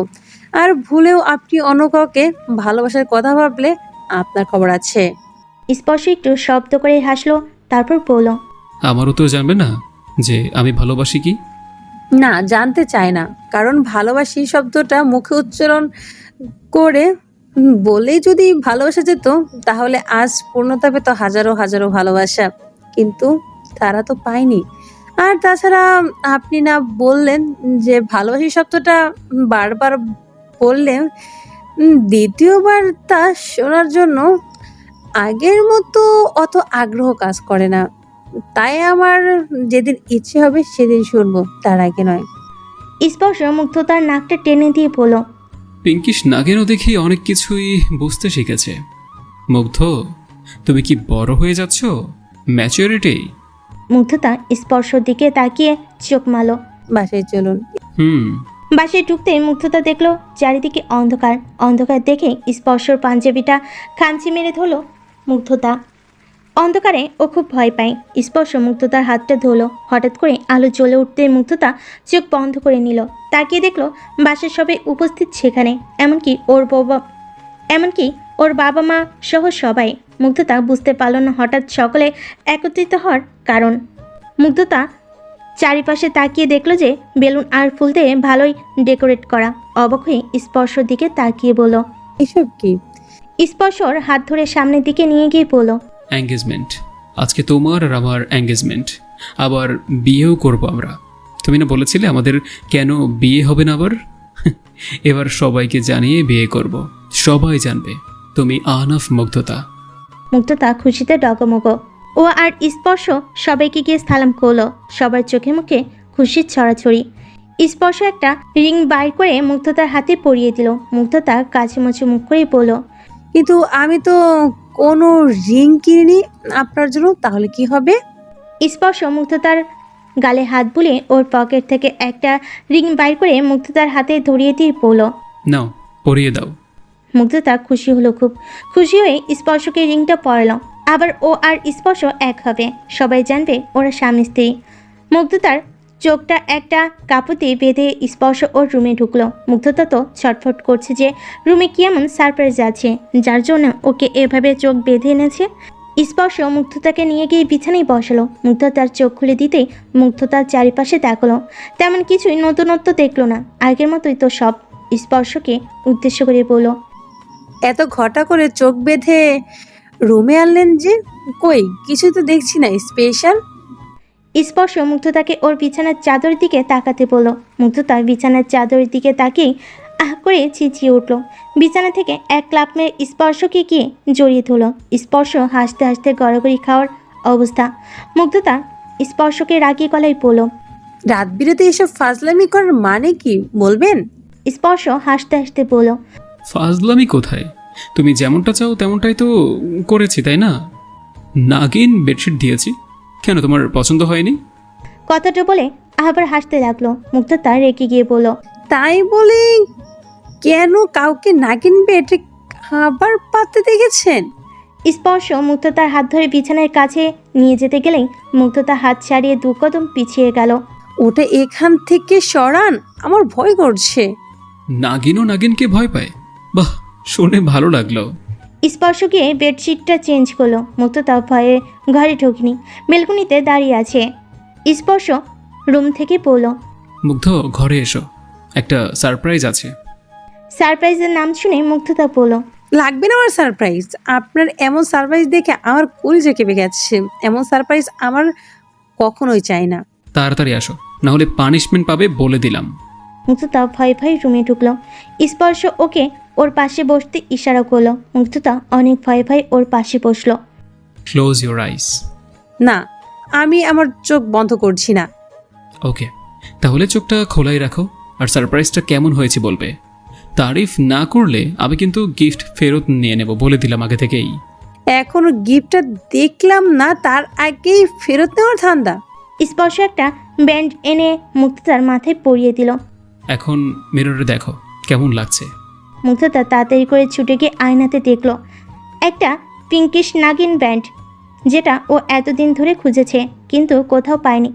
আর ভুলেও আপনি অন্য কাউকে ভালোবাসার কথা ভাবলে আপনার খবর আছে। স্পর্শ একটু শব্দ করে হাসলো, তারপর বলল, আমারও তো জানবে না যে আমি ভালোবাসি কি? না, জানতে চায় না, কারণ ভালোবাসি শব্দটা মুখে উচ্চারণ করে বলেই যদি ভালোবাসা যেত, তাহলে আজ পূর্ণতা পেত হাজারো হাজারো ভালোবাসা, কিন্তু তারা তো পায়নি। আর তাছাড়া আপনি না বললেন যে ভালোবাসি শব্দটা বারবার বললে দ্বিতীয়বার তা শোনার জন্য আগের মতো অত আগ্রহ কাজ করে না, তাই আমার যেদিন ইচ্ছে হবে সেদিন শুনবো, তার আগে নয়। স্পর্শ মুগ্ধতার নাকটা টেনে দিয়ে বলল, পিঙ্কিশ নাগেনও দেখি অনেক কিছুই বুঝতে শিখেছে। মুগ্ধ, তুমি কি বড় হয়ে যাচ্ছ? ম্যাচুরিটি। মুগ্ধতা স্পর্শর দিকে তাকিয়ে চোখ মালো। বাসায় চলুন। বাসায় ঢুকতেই মুগ্ধতা দেখলো চারিদিকে অন্ধকার। অন্ধকার দেখে স্পর্শর পাঞ্জাবিটা খাঞ্চি মেরে ধরলো মুগ্ধতা। অন্ধকারে ও খুব ভয় পায়। স্পর্শ মুগ্ধতার হাতটা ধরলো। হঠাৎ করে আলো জ্বলে উঠতে মুগ্ধতা চোখ বন্ধ করে নিল। তাকিয়ে দেখলো বাসার সবাই উপস্থিত সেখানে, এমনকি ওর বাবা মা সহ সবাই। মুগ্ধতা বুঝতে পারল না হঠাৎ সকলে একত্রিত হওয়ার কারণ। মুগ্ধতা চারিপাশে তাকিয়ে দেখলো যে বেলুন আর ফুল দিয়ে ভালোই ডেকোরেট করা। অবাক হয়ে স্পর্শর দিকে তাকিয়ে বলল, এসব কি? স্পর্শর হাত ধরে সামনের দিকে নিয়ে গিয়ে বলল, এঙ্গেজমেন্ট। আজকে তোমার আর আমার এঙ্গেজমেন্ট, আবার বিয়েও করব আমরা। তুমি না বলেছিলে আমাদের কেন বিয়ে হবে না আবার? এবার সবাইকে জানিয়ে বিয়ে করব, সবাই জানবে তুমি আনাফ মুগ্ধতা। মুগ্ধতা খুশিতে ডগমগ। ও আর স্পর্শ সবাইকে গিয়ে সালাম করলো। সবার চোখে মুখে খুশির ছড়াছড়ি। স্পর্শ একটা রিং বাইর করে মুগ্ধতার হাতে পরিয়ে দিল। মুগ্ধতা কাছে মুছে মুখ করে বলল, কিন্তু আমি তো কোনো রিং কিনিনি আপনার জন্য, তাহলে কি হবে? স্পর্শ মুগ্ধতার গালে হাত বুলিয়ে ওর পকেট থেকে একটা রিং বাইর করে মুগ্ধতার হাতে ধরিয়ে দিয়ে বলল, নাও পরিয়ে দাও। মুগ্ধতা খুশি হলো, খুব খুশি হয়ে স্পর্শকে রিংটা পরালো। আবার ও আর স্পর্শ এক হবে, সবাই জানবে ওরা স্বামী স্ত্রী। মুগ্ধতার চোখটা একটা কাপড় দিয়ে বেঁধে স্পর্শ ওর রুমে ঢুকলো। মুগ্ধতা তো ছটফট করছে যে রুমে কি এমন সারপ্রাইজ আছে যার জন্য ওকে এভাবে চোখ বেঁধে এনেছে। স্পর্শ মুগ্ধতাকে নিয়ে গিয়ে বিছানায় বসালো। মুগ্ধতার চোখ খুলে দিতেই মুগ্ধতার চারিপাশে তাকালো, তেমন কিছুই নতুনত্ব দেখলো না, আগের মতোই তো সব। স্পর্শকে উদ্দেশ্য করে বলল, এত ঘটা করে চোখ বেঁধে রুমে আনলেন যে? কই কিছু তো দেখছি না স্পেশাল। স্পর্শ মুগ্ধতাকে ওর বিছানার চাদরের দিকে তাকাতে বলল। মুগ্ধতা বিছানার চাদরের দিকে তাকিয়ে আহ করে চিচিয়ে উঠল। বিছানা থেকে এক ক্লাপ মেরে স্পর্শকে গিয়ে জড়িয়ে ধরল। স্পর্শ হাসতে হাসতে গড়াগড়ি খাওয়ার অবস্থা। মুগ্ধতা স্পর্শকে রাগী গলায় বলল। রাত বিরেতে এসব ফাজলামি করার মানে কি বলবেন? স্পর্শ হাসতে হাসতে বলল। ফাজলামি কোথায়? তুমি যেমনটা চাও তেমনটাই তো করেছি, তাই না? নাগিন বেডশিট দিয়েছি, কেন তোমার পছন্দ হয়নি? কথাটা বলে আবার হাসতে লাগলো। মুগ্ধতা রেগে গিয়ে বলল। তাই বলে কেন কাউকে নাগিন বেডে খাবার পাতে দেখেছেন? স্পর্শ মুগ্ধতার হাত ধরে বিছানার কাছে নিয়ে যেতে গেলেই মুগ্ধতা হাত ছাড়িয়ে 2 কদম পিছিয়ে গেল। ওটা এখান থেকে সরান, আমার ভয় করছে। নাগিনও নাগিনকে ভয় পায়? বাহ, শুনে ভালো লাগলো। স্পর্শ গিয়ে বেডশিটটা চেঞ্জ করলো। মুগ্ধতা ভয়ে ঘরে ঢুকনি, বেলকুনিতে দাঁড়িয়ে আছে। স্পর্শ রুম থেকে বলল। মুগ্ধ, ঘরে এসো, একটা সারপ্রাইজ আছে। সারপ্রাইজের নাম শুনে মুগ্ধতা বলল। লাগবে না আমার সারপ্রাইজ। আপনার এমন সারপ্রাইজ দেখে আমার কলিজা কেঁপে গেছে। এমন সারপ্রাইজ আমার কখনোই চাই না। তাড়াতাড়ি আসো, না হলে পানিশমেন্ট পাবে বলে দিলাম। মুগ্ধতা ভয়ে ভয়ে রুমে ঢুকলো। স্পর্শ ওকে ওর পাশে বসতে ইশারা করলো। মুগ্ধতা অনেক ভয়ে ভয়ে ওর পাশে বসলো। Close your eyes. না, আমি আমার চোখ বন্ধ করছি না। ওকে, তাহলে চোখটা খোলাই রাখো আর সারপ্রাইজটা কেমন হয়েছে বলবে। তারিফ না করলে আমি কিন্তু গিফট ফেরত নিয়ে নেব, বলে দিলাম আগে থেকেই। এখনো গিফটটা দেখলাম না, তার আগেই ফেরত নেওয়ার ধান্দা। স্পর্শ একটা ব্যান্ড এনে মুগ্ধতার মাথায় পরিয়ে দিল। এখন মিররে দেখো কেমন লাগছে। মুগ্ধতা তাড়াতাড়ি করে ছুটে গিয়ে আয়নাতে দেখলো একটা পিঙ্কিশ নাগিন ব্যান্ড, যেটা ও এতদিন ধরে খুঁজেছে কিন্তু কোথাও পায়নি।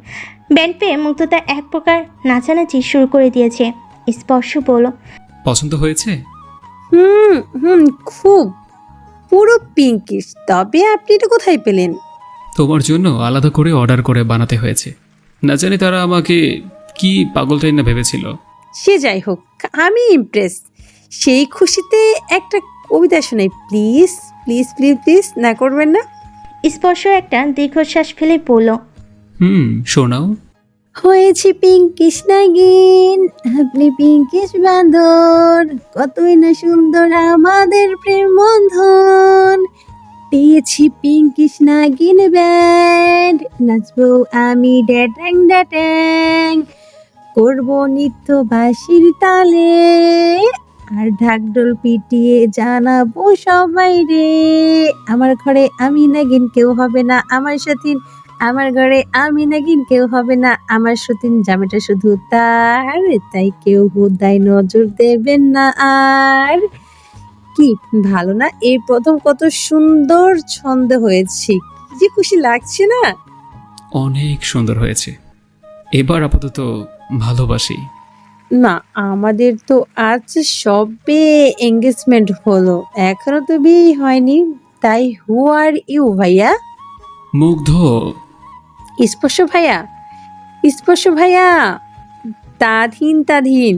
ব্যান্ড পেয়ে মুগ্ধতা এক প্রকার নাচানাচি শুরু করে দিয়েছে। স্পর্শ বলল। পছন্দ হয়েছে? হুম, খুব, পুরো পিঙ্কিশ। তবে আপনি এটা কোথায় পেলেন? তোমার জন্য আলাদা করে অর্ডার করে বানাতে হয়েছে। না জানি তারা আমাকে কি পাগলটাই না ভেবেছিল। সে যাই হোক, আমি ইমপ্রেস। সেই খুশিতে একটা কবিতা শোনাই প্লিজ প্লিজ প্লিজ প্লিজ, না করবেন না? স্পর্শ একটা দীর্ঘশ্বাস ফেলে বলল। শোনাও। হয়েছি পিঙ্কিশ নাগিন, আপনি পিঙ্কিশ বাঁদর, কতই না সুন্দর আমাদের প্রেম বন্ধন। পেয়েছি পিঙ্কিশ নাগিন ব্যান্ড, নাচবো আমি ড্যাটাং ড্যাটাং, করবো নিত্য বাঁশির তালে, আর ঢাকঢোল পিটিয়ে জানাবো সবাই রে, আমার ঘরে আমি নাগিন কেউ হবে না আমার সতীন, আমার ঘরে আমি নাগিন কেউ হবে না আমার সতীন, জামাটা শুধু তার, তাই কেউ হুদায় নজর দেবেন না আর। কি ভালো না? এই প্রথম কত সুন্দর ছন্দ হয়েছে, কি যে খুশি লাগছে না? অনেক সুন্দর হয়েছে। এবার আপাতত ভালোবাসি। না, আমাদের তো আজ সবে এঙ্গেজমেন্ট হলো, এখনো তো বিয়ে হয়নি। তাই হু আর ইউ ভাইয়া? মুগ্ধ। স্পর্শ ভাইয়া, স্পর্শ ভাইয়া, তাধীন তাধীন।